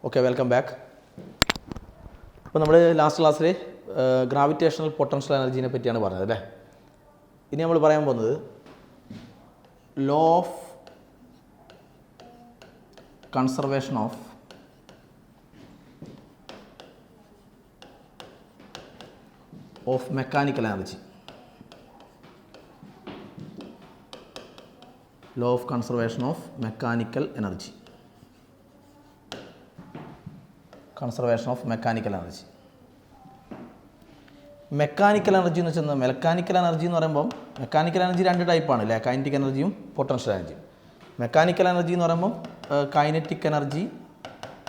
Okay, welcome back. അപ്പോൾ നമ്മൾ last ക്ലാസ്സിൽ ഗ്രാവിറ്റേഷണൽ പൊട്ടൻഷ്യൽ എനർജീനെ പറ്റിയാണ് പറഞ്ഞത് അല്ലേ. ഇനി നമ്മൾ പറയാൻ പോകുന്നത് law of conservation of mechanical energy. Law of conservation of mechanical energy. Conservation of mechanical energy. Mechanical energy എന്ന് വെച്ചാൽ മെക്കാനിക്കൽ എനർജി എന്ന് പറയുമ്പം മെക്കാനിക്കൽ എനർജി രണ്ട് ടൈപ്പാണ് അല്ലേ, കൈനറ്റിക് എനർജിയും പൊട്ടൻഷ്യൽ എനർജിയും. മെക്കാനിക്കൽ എനർജി എന്ന് പറയുമ്പം kinetic energy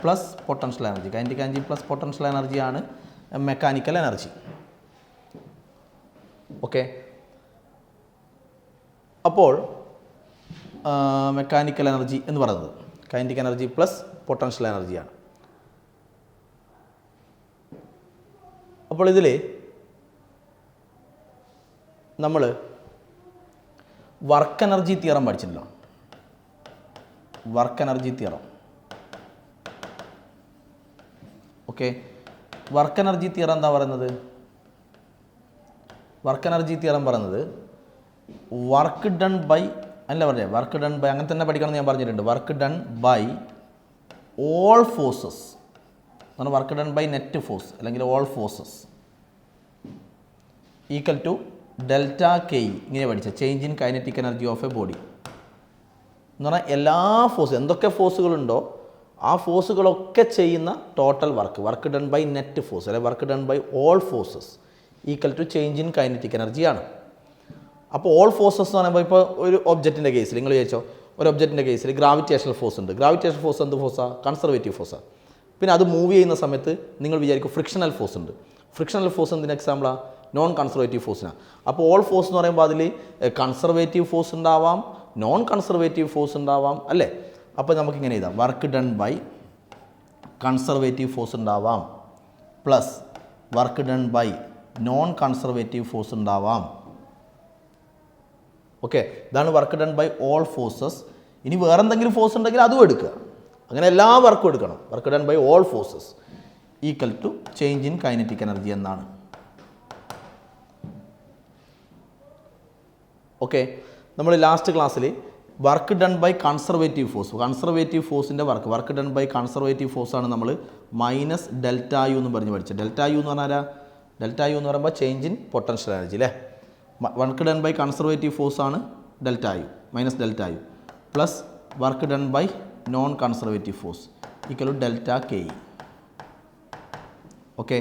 plus potential energy. Kinetic energy plus potential എനർജിയാണ് മെക്കാനിക്കൽ എനർജി. ഓക്കെ, അപ്പോൾ മെക്കാനിക്കൽ എനർജി എന്ന് പറയുന്നത് കൈനറ്റിക് എനർജി പ്ലസ് പൊട്ടൻഷ്യൽ എനർജിയാണ്. അപ്പോൾ ഇതിൽ നമ്മൾ വർക്ക് എനർജി തിയറം പഠിച്ചിട്ടുണ്ടല്ലോ. Work energy theorem. Okay, work energy theorem എന്താ പറയുന്നത്? വർക്ക് എനർജി തിയറം പറയുന്നത് വർക്ക് ഡൺ ബൈ അല്ല പറഞ്ഞേ, വർക്ക് ഡൺ ബൈ അങ്ങനെ തന്നെ പഠിക്കണം എന്ന് ഞാൻ പറഞ്ഞിട്ടുണ്ട്. Work done by all forces എന്നാണ് work done by net force അല്ലെങ്കിൽ all forces equal to delta K E. ഇങ്ങനെ പഠിച്ച change in kinetic energy of a body എന്ന് പറഞ്ഞാൽ എല്ലാ ഫോഴ്സ് എന്തൊക്കെ ഫോഴ്സുകളുണ്ടോ ആ ഫോഴ്സുകളൊക്കെ ചെയ്യുന്ന total work done by net force അല്ലെങ്കിൽ work done by all forces equal to change in kinetic എനർജിയാണ്. അപ്പോൾ ഓൾ ഫോഴ്സസ് എന്ന് പറയുമ്പോൾ ഇപ്പോൾ ഒരു ഒബ്ജക്റ്റിൻ്റെ കേസിൽ നിങ്ങൾ ചോദിച്ചോ, ഒരു ഒബ്ജക്റ്റിൻ്റെ കേസിൽ ഗ്രാവിറ്റേഷണൽ ഫോഴ്സ് ഉണ്ട്. ഗ്രാവിറ്റേഷണൽ ഫോഴ്സ് എന്ത് ഫോഴ്സാണ്? കൺസർവേറ്റീവ് ഫോഴ്സാണ്. പിന്നെ അത് മൂവ് ചെയ്യുന്ന സമയത്ത് നിങ്ങൾ വിചാരിക്കും ഫ്രിക്ഷണൽ ഫോഴ്സ് ഉണ്ട്. ഫ്രിക്ഷണൽ ഫോഴ്സ് എന്തിന് എക്സാമ്പിളാണ്? നോൺ കൺസർവേറ്റീവ് ഫോഴ്സിനാണ്. അപ്പോൾ ഓൾ ഫോഴ്സ് എന്ന് പറയുമ്പോൾ അതിൽ കൺസർവേറ്റീവ് ഫോഴ്സ് ഉണ്ടാവാം, നോൺ കൺസർവേറ്റീവ് ഫോഴ്സ് ഉണ്ടാവാം അല്ലേ. അപ്പോൾ നമുക്കിങ്ങനെ എഴുതാം, work done by conservative force ഉണ്ടാവാം plus work done by non conservative force ഉണ്ടാവാം. ഓക്കെ, ഇതാണ് work done by all forces. ഇനി വേറെ എന്തെങ്കിലും ഫോഴ്സ് ഉണ്ടെങ്കിൽ അതും എടുക്കുക. അങ്ങനെ എല്ലാ വർക്കും എടുക്കണം. Work done by all forces equal to change in kinetic energy എന്നാണ്. ഓക്കെ, നമ്മൾ ലാസ്റ്റ് ക്ലാസ്സിൽ വർക്ക് ഡൺ ബൈ കൺസർവേറ്റീവ് ഫോഴ്സിൻ്റെ വർക്ക് ഡൺ ബൈ കൺസർവേറ്റീവ് ഫോഴ്സാണ് നമ്മൾ മൈനസ് ഡെൽറ്റ യു എന്ന് പറഞ്ഞ് പഠിച്ചത്. ഡെൽറ്റ യു എന്ന് പറഞ്ഞാൽ ഡെൽറ്റ യു എന്ന് പറയുമ്പോൾ ചേഞ്ച് ഇൻ പൊട്ടൻഷ്യൽ എനർജി അല്ലേ. വർക്ക് ഡൺ ബൈ കൺസർവേറ്റീവ് ഫോഴ്സാണ് delta U minus delta U plus work done by non conservative force equal to delta K E. Okay,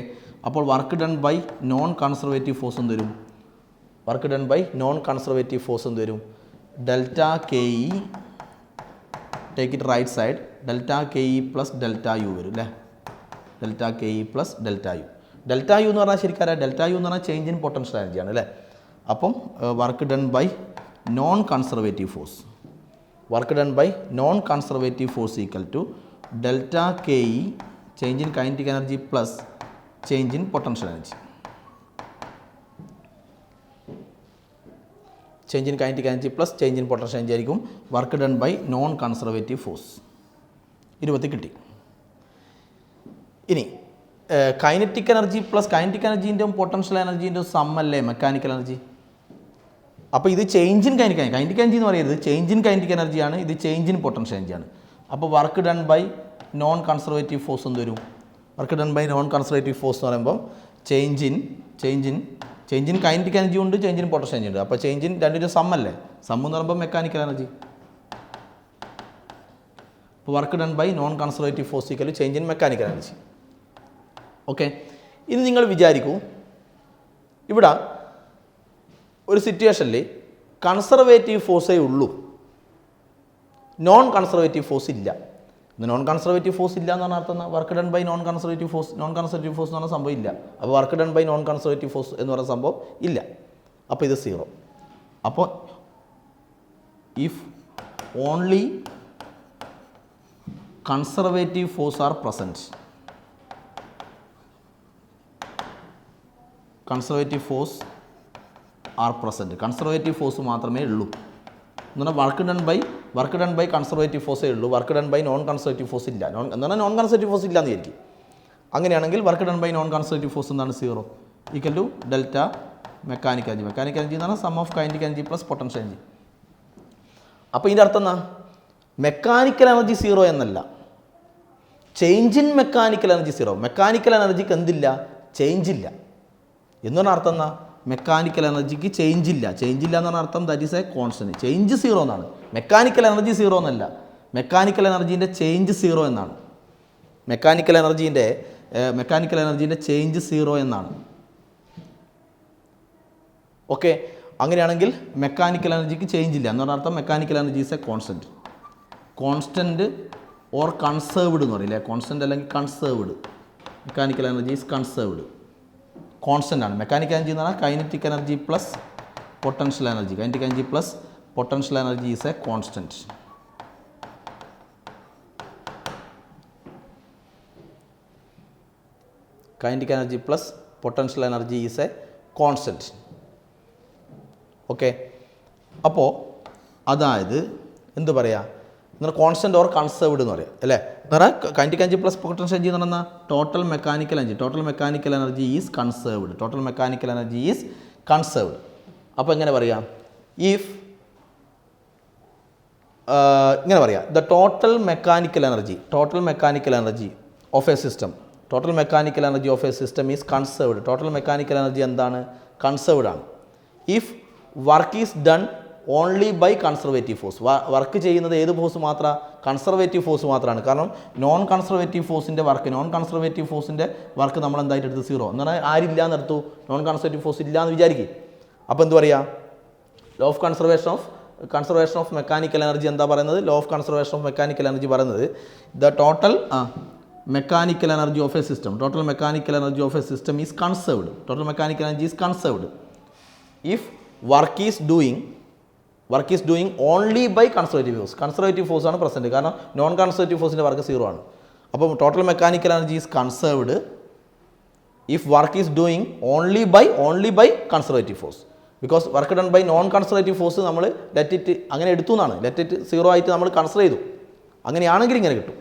അപ്പോൾ work done by non conservative force എന്ത് വരും? Work done by non conservative force എന്ത് വരും? Delta K E, take it right side, delta K E plus delta U വരും അല്ലേ. Delta K E plus delta U. Delta U എന്ന് പറഞ്ഞാൽ ശരിക്കും delta U എന്ന് പറഞ്ഞാൽ ചേഞ്ച് ഇൻ പൊട്ടൻഷ്യൽ എനർജിയാണ് അല്ലേ. അപ്പം work done by non conservative force, work done by non conservative force equal to delta K E change in kinetic energy plus change in potential energy. Change in kinetic energy plus change in potential energy ആയിരിക്കും work done by non conservative force. 20 കിട്ടി. ഇനി kinetic energy plus kinetic എനർജീൻ്റെയും potential എനർജീൻ്റെയും സമ്മല്ലേ mechanical energy. അപ്പോൾ ഇത് change in kinetic energy എന്ന് പറയുന്നത് ചേഞ്ച് ഇൻ കൈനറ്റിക് എനർജിയാണ്, ഇത് ചേഞ്ച് ഇൻ പൊട്ടൻഷ്യൽ എനർജിയാണ്. അപ്പോൾ work done by non conservative force എന്ത് വരും? Work done by non conservative force എന്ന് പറയുമ്പോൾ ചേഞ്ച് ഇൻ കൈനറ്റിക് എനർജി ഉണ്ട്, ചേഞ്ച് ഇൻ പൊട്ടൻഷ്യൽ എനർജി ഉണ്ട്. അപ്പോൾ ചേഞ്ച് ഇൻ രണ്ടിൻ്റെ സമ്മല്ലേ, സമ്മ് എന്ന് പറയുമ്പോൾ മെക്കാനിക്കൽ എനർജി. അപ്പോൾ work done by non conservative force equal change in mechanical energy. Okay, ഇനി നിങ്ങൾ വിചാരിക്കൂ, ഇവിടെ ഒരു സിറ്റുവേഷനിൽ കൺസർവേറ്റീവ് ഫോഴ്സേ ഉള്ളൂ, നോൺ കൺസർവേറ്റീവ് ഫോഴ്സ് ഇല്ല. നോൺ കൺസർവേറ്റീവ് ഫോഴ്സ് ഇല്ല എന്ന് പറഞ്ഞാൽ അർത്ഥം work done by non conservative force എന്ന് പറഞ്ഞ സംഭവം ഇല്ല. അപ്പോൾ work done by non conservative force എന്ന് പറയുന്ന സംഭവം ഇല്ല. അപ്പോൾ ഇത് 0. അപ്പോൾ if only conservative force are present, conservative force മാത്രമേ ഉള്ളൂ എന്ന് പറഞ്ഞാൽ work done by work done by conservative ഫോഴ്സേ ഉള്ളൂ, work done by non conservative force ഇല്ല. എന്താണ് നോൺ കൺസർവേറ്റീവ് ഫോഴ്സ് ഇല്ല എന്ന് വിചാരിക്കും. അങ്ങനെയാണെങ്കിൽ work done by non conservative force എന്താണ് 0 equal to delta mechanical energy. Mechanical energy എന്ന് പറഞ്ഞാൽ sum of kinetic energy plus potential energy. അപ്പോൾ ഇതിൻ്റെ അർത്ഥം എന്നാ? മെക്കാനിക്കൽ എനർജി 0 എന്നല്ല, change in mechanical energy 0. Mechanical എനർജിക്ക് എന്തില്ല? ചേഞ്ച് ഇല്ല എന്ന് പറഞ്ഞ അർത്ഥം എന്നാ? മെക്കാനിക്കൽ എനർജിക്ക് ചേഞ്ച് ഇല്ല. ചേഞ്ച് ഇല്ല എന്ന് പറഞ്ഞ അർത്ഥം that is a constant. Change 0 എന്നാണ്. മെക്കാനിക്കൽ എനർജി 0 എന്നല്ല, മെക്കാനിക്കൽ എനർജീൻ്റെ ചേഞ്ച് 0 എന്നാണ്. മെക്കാനിക്കൽ എനർജീൻ്റെ ചേഞ്ച് 0 എന്നാണ്. ഓക്കെ, അങ്ങനെയാണെങ്കിൽ മെക്കാനിക്കൽ എനർജിക്ക് ചേഞ്ച് ഇല്ല എന്ന് പറഞ്ഞ അർത്ഥം mechanical energy is a constant. Constant or conserved എന്ന് പറയില്ലേ? കോൺസ്റ്റന്റ് അല്ലെങ്കിൽ conserved. Mechanical energy is conserved, constant ആണ്. മെക്കാനിക്കൽ എനർജി എന്ന് പറഞ്ഞാൽ kinetic energy plus potential energy. Kinetic energy plus potential energy is a constant. Kinetic energy plus potential energy is a constant. Okay, അപ്പോൾ അതായത് എന്ത് പറയുക? എന്നാൽ constant or conserved എന്ന് പറയാം അല്ലേ? എന്ന് പറഞ്ഞാൽ kinetic energy plus potential energy എന്ന് പറഞ്ഞാൽ total mechanical energy. Total mechanical energy is conserved. Total mechanical energy is conserved. അപ്പോൾ എങ്ങനെ പറയാം? ഇഫ് ഇങ്ങനെ പറയാം, the total mechanical energy of a system. Total mechanical energy of a system is conserved. Total mechanical energy എന്താണ്? Conserved ആണ്. If work is done only by conservative force. Work ചെയ്യുന്നത് ഏത് force മാത്രമാണ്? കൺസർവേറ്റീവ് ഫോഴ്സ് മാത്രമാണ്. കാരണം non conservative ഫോഴ്സിൻ്റെ work നമ്മൾ എന്തായിട്ട് എടുത്ത് 0 എന്ന് പറഞ്ഞാൽ ആരില്ല എന്നെടുത്തു? നോൺ കൺസർവേറ്റീവ് ഫോഴ്സ് ഇല്ല എന്ന് വിചാരിക്കും. അപ്പോൾ എന്ത് പറയുക? Law of conservation of mechanical energy എന്താ പറയുന്നത്? Law of conservation of mechanical energy പറയുന്നത് the total mechanical energy of a system. Total mechanical energy of a system is conserved. Total mechanical energy is conserved if work is doing only by conservative force. Conservative force ആണ് present. കാരണം non conservative ഫോഴ്സിൻ്റെ work 0 ആണ്. അപ്പം total mechanical energy is conserved if work is doing only by conservative force. Because work done by non conservative force നമ്മൾ let it അങ്ങനെ എടുത്തു എന്നാണ്. Let it 0 ആയിട്ട് നമ്മൾ കൺസിഡർ ചെയ്തു. അങ്ങനെയാണെങ്കിൽ ഇങ്ങനെ കിട്ടും.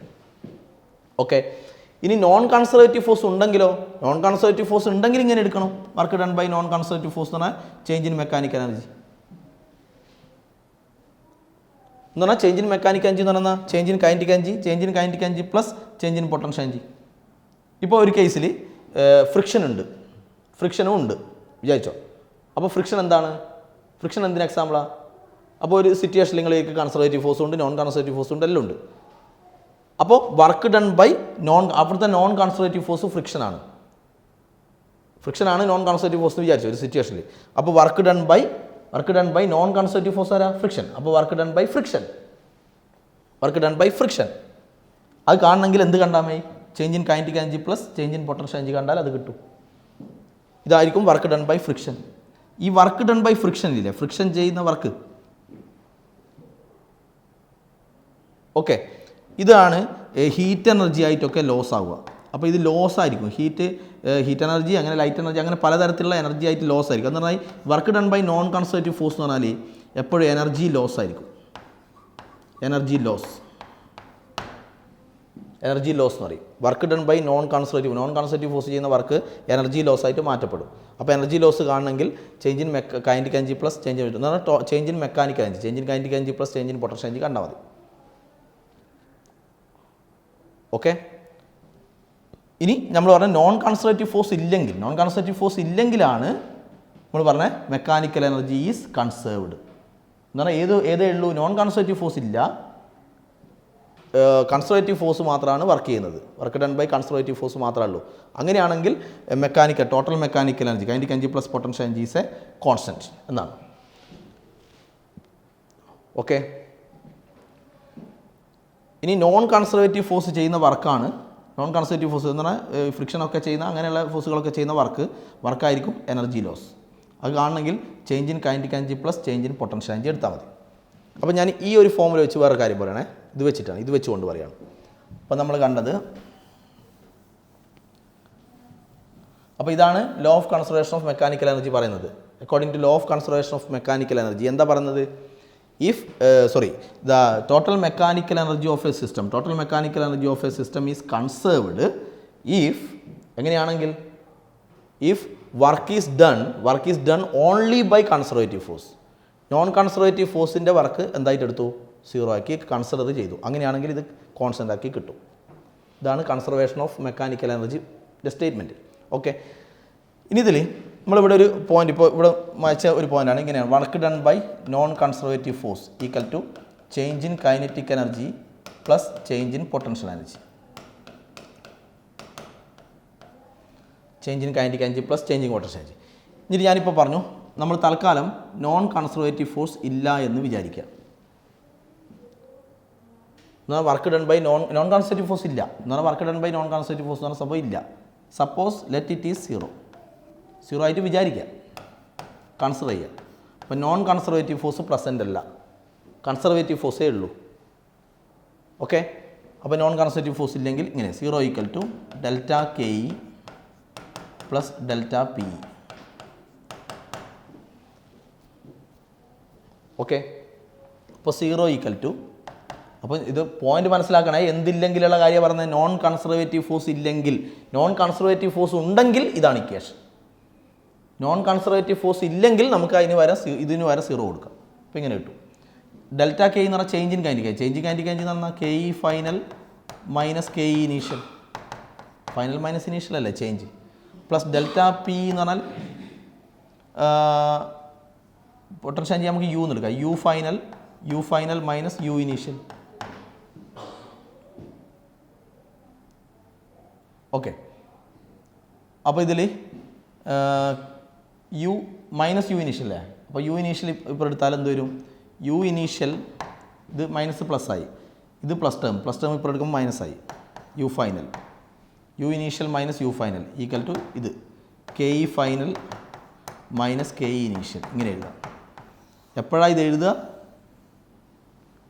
ഓക്കെ, ഇനി നോൺ കൺസർവേറ്റീവ് ഫോഴ്സ് ഉണ്ടെങ്കിലോ? നോൺ കൺസർവേറ്റീവ് ഫോഴ്സ് ഉണ്ടെങ്കിൽ ഇങ്ങനെ എടുക്കണം. Work done by non conservative force എന്ന് പറഞ്ഞാൽ ചേഞ്ച് ഇൻ മെക്കാനിക്കൽ എനർജി എന്ന് പറഞ്ഞാൽ ചേഞ്ച് ഇൻ മെക്കാനിക്കൽ എനർജി എന്ന് പറഞ്ഞാൽ change in kinetic energy plus change in potential energy. ഇപ്പോൾ ഒരു കേസിൽ ഫ്രിക്ഷനും ഉണ്ട് വിചാരിച്ചോ. അപ്പോൾ ഫ്രിക്ഷൻ എന്താണ്? ഫ്രിക്ഷൻ എന്തിന് എക്സാമ്പിളാണ്? അപ്പോൾ ഒരു സിറ്റുവേഷനിൽ നിങ്ങൾക്ക് കൺസർവേറ്റീവ് ഫോഴ്സ് ഉണ്ട്, നോൺ കൺസർവേറ്റീവ് ഫോഴ്സ് ഉണ്ട്, എല്ലാം ഉണ്ട്. അപ്പോൾ വർക്ക് ഡൺ ബൈ അവിടുത്തെ നോൺ കൺസർവേറ്റീവ് ഫോഴ്സ് ഫ്രിക്ഷനാണ് നോൺ കൺസർവേറ്റീവ് ഫോഴ്സ് എന്ന് വിചാരിച്ചു ഒരു സിറ്റുവേഷനിൽ. അപ്പോൾ work done by non conservative force ആരാ? ഫ്രിക്ഷൻ. അപ്പോൾ വർക്ക് ഡൺ ബൈ ഫ്രിക്ഷൻ അത് കാണണമെങ്കിൽ എന്ത് കണ്ടാൽ മതി? Change in kinetic energy plus change in potential energy കണ്ടാൽ അത് കിട്ടും. ഇതായിരിക്കും വർക്ക് ഡൺ ബൈ ഫ്രിക്ഷൻ. ഈ വർക്ക് ഡൺ ബൈ ഫ്രിക്ഷനില്ലേ, ഫ്രിക്ഷൻ ചെയ്യുന്ന വർക്ക്, ഓക്കെ, ഇതാണ് ഹീറ്റ് എനർജി ആയിട്ടൊക്കെ ലോസ് ആവുക. അപ്പോൾ ഇത് ലോസ് ആയിരിക്കും. ഹീറ്റ് എനർജി, അങ്ങനെ ലൈറ്റ് എനർജി, അങ്ങനെ പലതരത്തിലുള്ള എനർജി ആയിട്ട് ലോസ് ആയിരിക്കും. എന്ന് പറഞ്ഞാൽ work done by non conservative force എന്ന് പറഞ്ഞാൽ എപ്പോഴും എനർജി ലോസ് ആയിരിക്കും. എനർജി ലോസ് എന്ന് പറയും. Work done by non conservative force ചെയ്യുന്ന വർക്ക് എനർജി ലോസ് ആയിട്ട് മാറ്റപ്പെടും. അപ്പോൾ എനർജി ലോസ് കാണണമെങ്കിൽ change in kinetic energy plus change എന്ന് പറഞ്ഞാൽ change in mechanical energy, change in kinetic energy plus change in potential energy കണ്ടാൽ മതി. ഓക്കെ, ഇനി നമ്മൾ പറഞ്ഞ നോൺ കൺസർവേറ്റീവ് ഫോഴ്സ് ഇല്ലെങ്കിലാണ് നമ്മൾ പറഞ്ഞ മെക്കാനിക്കൽ എനർജി ഈസ് കൺസേർവ്ഡ് എന്ന് പറഞ്ഞാൽ ഏതേ ഉള്ളൂ? നോൺ കൺസർവേറ്റീവ് ഫോഴ്സ് ഇല്ല, കൺസർവേറ്റീവ് ഫോഴ്സ് മാത്രമാണ് വർക്ക് ചെയ്യുന്നത്. Work done by conservative force മാത്രമേ ഉള്ളൂ. അങ്ങനെയാണെങ്കിൽ total mechanical energy kinetic energy plus potential energy is a constant എന്നാണ്. ഓക്കെ, ഇനി നോൺ കൺസർവേറ്റീവ് ഫോഴ്സ് ചെയ്യുന്ന വർക്കാണ്. നോൺ കൺസർവേറ്റീവ് ഫോഴ്സ് എന്ന് പറഞ്ഞാൽ ഫ്രിക്ഷനൊക്കെ ചെയ്യുന്ന അങ്ങനെയുള്ള ഫോഴ്സുകളൊക്കെ ചെയ്യുന്ന വർക്കായിരിക്കും എനർജി ലോസ്. അത് കാണണമെങ്കിൽ change in kinetic energy plus change in potential energy എടുത്താൽ മതി. അപ്പോൾ ഞാൻ ഈ ഒരു ഫോമിൽ വെച്ച് വേറെ കാര്യം പറയണേ. ഇത് വെച്ചുകൊണ്ട് പറയുകയാണ്. അപ്പോൾ നമ്മൾ കണ്ടത്, അപ്പോൾ ഇതാണ് law of conservation of mechanical energy പറയുന്നത്. According to law of conservation of mechanical energy എന്താ പറയുന്നത്? if the total mechanical energy of a system is conserved if എങ്ങനെയാണെങ്കിൽ if work is done only by conservative force. Non conservative ഫോഴ്സിൻ്റെ work എന്തായിട്ട് എടുത്തു? 0 ആക്കി consider ചെയ്തു. അങ്ങനെയാണെങ്കിൽ ഇത് കോൺസ്റ്റൻ്റ് ആക്കി കിട്ടും. ഇതാണ് കൺസർവേഷൻ ഓഫ് മെക്കാനിക്കൽ എനർജിയുടെ സ്റ്റേറ്റ്മെൻറ്റ്. ഓക്കെ, ഇനി ഇതിൽ നമ്മളിവിടെ ഒരു പോയിന്റ്, ഇപ്പോൾ ഇവിടെ വായിച്ച ഒരു പോയിൻ്റാണ് ഇങ്ങനെയാണ്: work done by non conservative force equal to change in kinetic energy plus change in potential energy. Change in kinetic energy plus change in potential energy. ഇനി ഞാനിപ്പോൾ പറഞ്ഞു, നമ്മൾ തൽക്കാലം നോൺ കൺസർവേറ്റീവ് ഫോഴ്സ് ഇല്ല എന്ന് വിചാരിക്കുക. എന്നാൽ work done by non conservative force ഇല്ല എന്നാൽ work done by non conservative force എന്ന് പറഞ്ഞാൽ സംഭവം ഇല്ല. സപ്പോസ് ലെറ്റ് ഇറ്റ് ഈസ് 0 ആയിട്ട് വിചാരിക്കുക, കൺസിഡർ ചെയ്യുക. അപ്പോൾ നോൺ കൺസർവേറ്റീവ് ഫോഴ്സ് പ്രസൻ്റ് അല്ല, കൺസർവേറ്റീവ് ഫോഴ്സേ ഉള്ളൂ. ഓക്കെ, അപ്പോൾ നോൺ കൺസർവേറ്റീവ് ഫോഴ്സ് ഇല്ലെങ്കിൽ ഇങ്ങനെ 0 equal to delta K E plus delta P E. Okay, അപ്പോൾ 0 ഈക്വൽ ടു, അപ്പോൾ ഇത് പോയിന്റ് മനസ്സിലാക്കണേ, എന്തില്ലെങ്കിലുള്ള കാര്യം പറഞ്ഞത്. നോൺ കൺസർവേറ്റീവ് ഫോഴ്സ് ഇല്ലെങ്കിൽ, നോൺ കൺസർവേറ്റീവ് ഫോഴ്സ് ഉണ്ടെങ്കിൽ ഇതാണ് ഇക്വേഷൻ. നോൺ കൺസർവേറ്റീവ് ഫോഴ്സ് ഇല്ലെങ്കിൽ നമുക്ക് ഇതിന് വരെ 0 കൊടുക്കാം. അപ്പോൾ ഇങ്ങനെ കിട്ടും. ഡെൽറ്റ കെ എന്ന് പറഞ്ഞാൽ ചേഞ്ച് ഇൻ കൈനറ്റിക് എനർജി എന്ന് പറഞ്ഞാൽ K E final minus K E initial. Final minus initial അല്ലേ ചേഞ്ച്. പ്ലസ് ഡെൽറ്റ പി എന്ന് പറഞ്ഞാൽ പൊട്ടൻഷ്യൽ എനർജി നമുക്ക് യു എന്ന് എടുക്കാം. U final minus U initial. Okay, അപ്പോൾ ഇതിൽ യു മൈനസ് യു ഇനീഷ്യൽ അല്ലേ. അപ്പോൾ യു ഇനീഷ്യൽ ഇപ്പോൾ എടുത്താൽ എന്ത് വരും? യു ഇനീഷ്യൽ ഇത് മൈനസ് പ്ലസ് ആയി, ഇത് പ്ലസ് ടേം ഇപ്പോൾ എടുക്കുമ്പോൾ മൈനസ് ആയി. U initial minus U final equal to ഇത് K E final minus K E initial. ഇങ്ങനെ എഴുതാം. എപ്പോഴാണ് ഇത് എഴുതുക?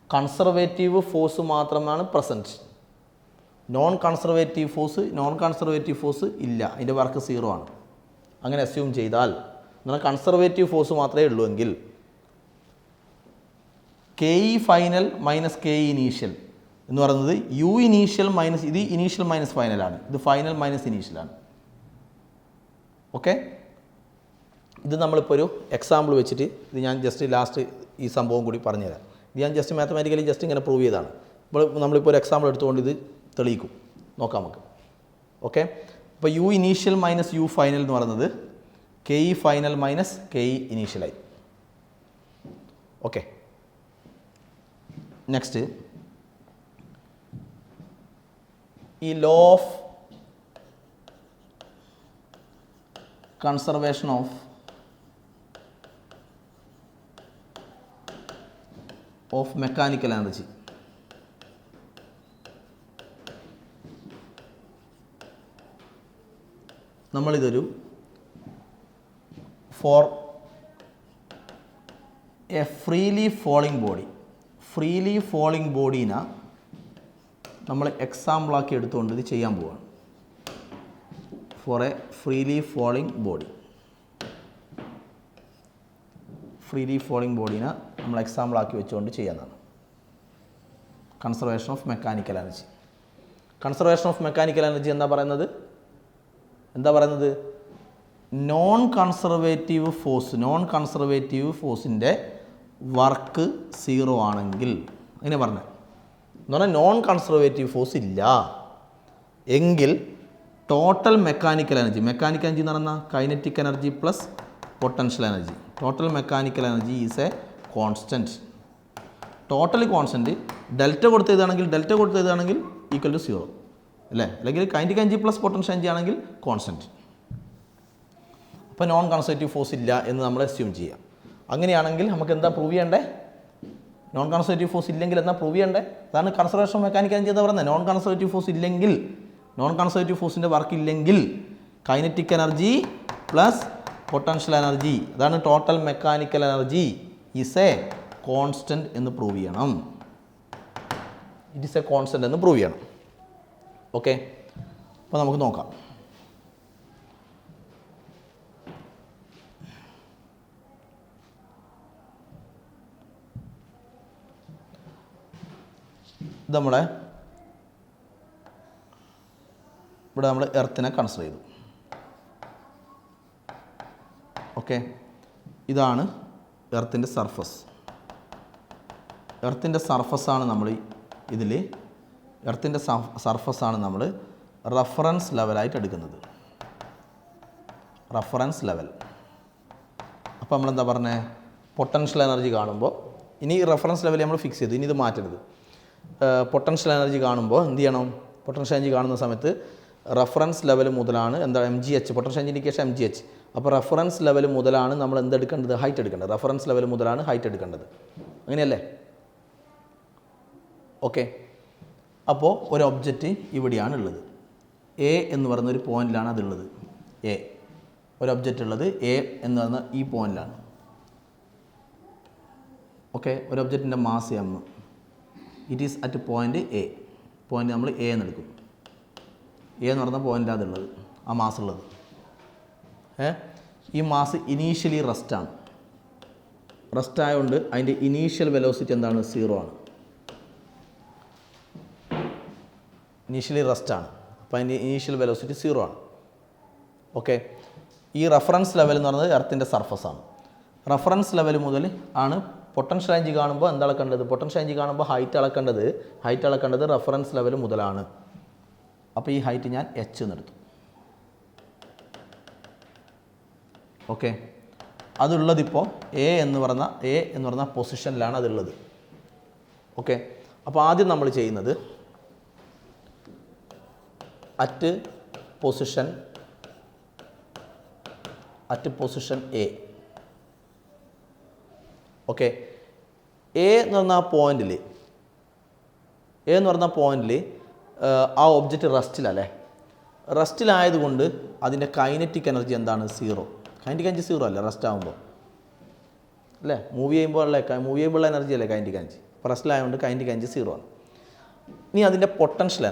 കൺസർവേറ്റീവ് ഫോഴ്സ് മാത്രമാണ് പ്രസൻറ്റ്. നോൺ കൺസർവേറ്റീവ് ഫോഴ്സ് ഇല്ല, അതിൻ്റെ വർക്ക് 0 ആണ്. അങ്ങനെ അസ്യൂം ചെയ്താൽ, എന്നാൽ കൺസർവേറ്റീവ് ഫോഴ്സ് മാത്രമേ ഉള്ളൂ എങ്കിൽ K E final minus K E initial എന്ന് പറയുന്നത് യു ഇനീഷ്യൽ മൈനസ്, ഇത് ഇനീഷ്യൽ മൈനസ് ഫൈനലാണ്, ഇത് ഫൈനൽ മൈനസ് ഇനീഷ്യലാണ്. ഓക്കെ, ഇത് നമ്മളിപ്പോൾ ഒരു എക്സാമ്പിൾ വെച്ചിട്ട് ഇത് ഞാൻ ജസ്റ്റ് ലാസ്റ്റ് ഈ സംഭവം കൂടി പറഞ്ഞുതരാം. ഇത് ഞാൻ ജസ്റ്റ് മാത്തമാറ്റിക്കലി ജസ്റ്റ് ഇങ്ങനെ പ്രൂവ് ചെയ്തതാണ്. നമ്മളിപ്പോൾ ഒരു എക്സാമ്പിൾ എടുത്തുകൊണ്ട് ഇത് തെളിയിക്കും, നോക്കാം നമുക്ക്. ഓക്കെ, അപ്പോൾ U initial minus U final എന്ന് പറയുന്നത് K E final minus K E ഇനീഷ്യലായി. ഓക്കെ, നെക്സ്റ്റ് ഈ law of conservation of mechanical energy. നമ്മളിതൊരു ഫോർ എ ഫ്രീലി ഫോളിംഗ് ബോഡീനെ നമ്മൾ എക്സാമ്പിളാക്കി എടുത്തുകൊണ്ട് ഇത് ചെയ്യാൻ പോവുകയാണ്. ഫോർ എ ഫ്രീലി ഫോളിംഗ് ബോഡീനെ നമ്മൾ എക്സാമ്പിളാക്കി വെച്ചുകൊണ്ട് ചെയ്യാവുന്നതാണ്. കൺസർവേഷൻ ഓഫ് മെക്കാനിക്കൽ എനർജി എന്താ പറയുന്നത്? നോൺ കൺസർവേറ്റീവ് ഫോഴ്സിൻ്റെ വർക്ക് 0 ആണെങ്കിൽ, അങ്ങനെ പറഞ്ഞത് എന്ന് പറഞ്ഞാൽ നോൺ കൺസർവേറ്റീവ് ഫോഴ്സ് ഇല്ല എങ്കിൽ ടോട്ടൽ മെക്കാനിക്കൽ എനർജി എന്ന് പറഞ്ഞാൽ kinetic energy plus potential energy. Total mechanical energy is a constant. Totally constant. Delta കൊടുത്തതാണെങ്കിൽ ഈക്വൽ ടു 0 അല്ലേ, അല്ലെങ്കിൽ kinetic energy plus potential energy ആണെങ്കിൽ കോൺസ്റ്റൻറ്റ്. അപ്പോൾ നോൺ കൺസർവേറ്റീവ് ഫോഴ്സ് ഇല്ല എന്ന് നമ്മൾ അസ്യൂം ചെയ്യാം. അങ്ങനെയാണെങ്കിൽ നമുക്ക് എന്താ പ്രൂവ് ചെയ്യേണ്ടേ? നോൺ കൺസർവേറ്റീവ് ഫോഴ്സ് ഇല്ലെങ്കിൽ എന്താ പ്രൂവ് ചെയ്യേണ്ടേ? അതാണ് കൺസർവേഷൻ ഓഫ് മെക്കാനിക്കൽ എനർജി എന്ന് പറയുന്നത്. നോൺ കൺസർവേറ്റീവ് ഫോഴ്സിൻ്റെ വർക്ക് ഇല്ലെങ്കിൽ kinetic energy plus potential energy, അതാണ് total mechanical energy is a constant എന്ന് പ്രൂവ് ചെയ്യണം. ഓക്കെ, അപ്പോൾ നമുക്ക് നോക്കാം. ഇത് നമ്മളെ ഇവിടെ നമ്മൾ എർത്തിനെ കൺസിഡർ ചെയ്തു. ഓക്കെ, ഇതാണ് എർത്തിൻ്റെ സർഫസ്. എർത്തിൻ്റെ സർഫസാണ് നമ്മൾ ഇതിൽ എർത്തിൻ്റെ സർഫസാണ് നമ്മൾ റഫറൻസ് ലെവലായിട്ട് എടുക്കുന്നത്. Reference level. അപ്പോൾ നമ്മളെന്താ പറഞ്ഞത്, പൊട്ടൻഷ്യൽ എനർജി കാണുമ്പോൾ ഇനി റഫറൻസ് ലെവൽ നമ്മൾ ഫിക്സ് ചെയ്തു. ഇനി ഇത് മാറ്റരുത്. പൊട്ടൻഷ്യൽ എനർജി കാണുമ്പോൾ എന്ത് ചെയ്യണം, പൊട്ടൻഷ്യൽ എനർജി കാണുന്ന സമയത്ത് റഫറൻസ് ലെവൽ മുതലാണ് എന്താ MGH, പൊട്ടൻഷ്യൽ ഇൻഡിക്കേഷൻ MGH. അപ്പോൾ റഫറൻസ് ലെവൽ മുതലാണ് നമ്മൾ എന്തെടുക്കേണ്ടത്, ഹൈറ്റ് എടുക്കേണ്ടത്. റഫറൻസ് ലെവൽ മുതലാണ് ഹൈറ്റ് എടുക്കേണ്ടത്. അങ്ങനെയല്ലേ? ഓക്കെ. അപ്പോൾ ഒരു ഒബ്ജക്റ്റ് ഇവിടെയാണ് ഉള്ളത്. എ എന്ന് പറയുന്ന ഒരു പോയിന്റിലാണ് അതുള്ളത്. എ ഒരു ഒബ്ജക്റ്റ് ഉള്ളത് എ എന്ന് പറയുന്ന ഈ പോയിന്റിലാണ്. ഓക്കെ, ഒരു ഒബ്ജക്റ്റിൻ്റെ mass M. It is at point A. Point നമ്മൾ എ എന്ന് എടുക്കും. എ എന്ന് പറയുന്ന പോയിൻ്റ് അതുള്ളത്, ആ മാസ് ഉള്ളത്. ഈ മാസ് ഇനീഷ്യലി റെസ്റ്റാണ്. റെസ്റ്റ് ആയതുകൊണ്ട് അതിൻ്റെ ഇനീഷ്യൽ വെലോസിറ്റി എന്താണ്, 0 ആണ്. ഇനീഷ്യലി റെസ്റ്റാണ്. അപ്പോൾ അതിൻ്റെ ഇനീഷ്യൽ വെലോസിറ്റി 0 ആണ്. ഓക്കെ, ഈ റഫറൻസ് ലെവൽ എന്ന് പറയുന്നത് എർത്തിൻ്റെ സർഫസാണ്. റഫറൻസ് ലെവൽ മുതൽ ആണ് പൊട്ടൻഷ്യൽ എനർജി കാണുമ്പോൾ എന്താ അളക്കേണ്ടത്, പൊട്ടൻഷ്യൽ എനർജി കാണുമ്പോൾ ഹൈറ്റ് അളക്കേണ്ടത് റഫറൻസ് ലെവൽ മുതലാണ്. അപ്പോൾ ഈ ഹൈറ്റ് ഞാൻ H എന്നെടുത്തു. ഓക്കെ, അതുള്ളതിപ്പോൾ എ എന്ന് പറഞ്ഞ പൊസിഷനിലാണ് അതുള്ളത്. ഓക്കെ, അപ്പോൾ ആദ്യം നമ്മൾ ചെയ്യുന്നത് at position A. Okay, A എന്ന് പറഞ്ഞ പോയിന്റിൽ ആ ഒബ്ജക്റ്റ് റെസ്റ്റിലല്ലേ. റെസ്റ്റിലായതുകൊണ്ട് അതിൻ്റെ കൈനറ്റിക് എനർജി എന്താണ്, 0. കൈനറ്റിക് എനർജി 0 അല്ലേ റെസ്റ്റ് ആകുമ്പോൾ, അല്ലേ? മൂവ് ചെയ്യുമ്പോൾ എനർജി അല്ലേ കൈനറ്റിക് എനർജി. അപ്പോൾ റെസ്റ്റിലായതുകൊണ്ട് കൈനറ്റിക് എനർജി 0 ആണ്. ഇനി അതിൻ്റെ പൊട്ടൻഷ്യൽ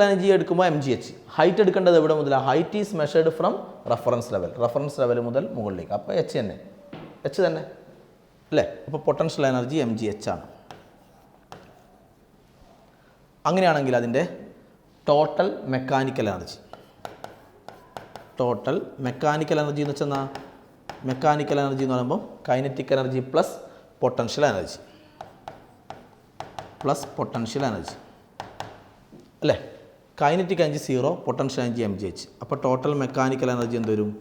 എനർജി എടുക്കുമ്പോൾ MGH. ഹൈറ്റ് എടുക്കേണ്ടത് എവിടെ മുതലാണ്, height is measured from reference level മുതൽ മുകളിലേക്ക്. അപ്പോൾ H തന്നെ അല്ലേ? അപ്പോൾ പൊട്ടൻഷ്യൽ എനർജി MGH ആണ്. അങ്ങനെയാണെങ്കിൽ അതിൻ്റെ ടോട്ടൽ മെക്കാനിക്കൽ എനർജി എന്ന് വെച്ചാൽ മെക്കാനിക്കൽ എനർജി എന്ന് പറയുമ്പോൾ kinetic energy plus potential energy അല്ലേ? Kinetic energy 0, potential energy MGH. അപ്പോൾ ടോട്ടൽ മെക്കാനിക്കൽ എനർജി എന്ത് വരും,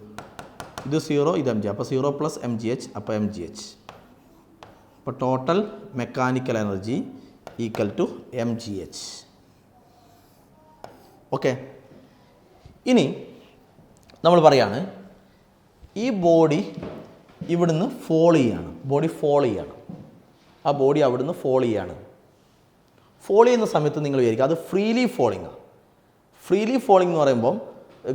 ഇത് 0, ഇത് MG. അപ്പോൾ 0 പ്ലസ് MGH, അപ്പോൾ MGH. അപ്പോൾ total mechanical energy equal to MGH. Okay, ഇനി നമ്മൾ പറയാണ് ഈ ബോഡി ഇവിടുന്ന് ഫോൾ ചെയ്യാണ്. ആ ബോഡി അവിടുന്ന് ഫോൾ ചെയ്യുന്ന സമയത്ത് നിങ്ങൾ വിചാരിക്കുക അത് ഫ്രീലി ഫോളിങ് എന്ന് പറയുമ്പം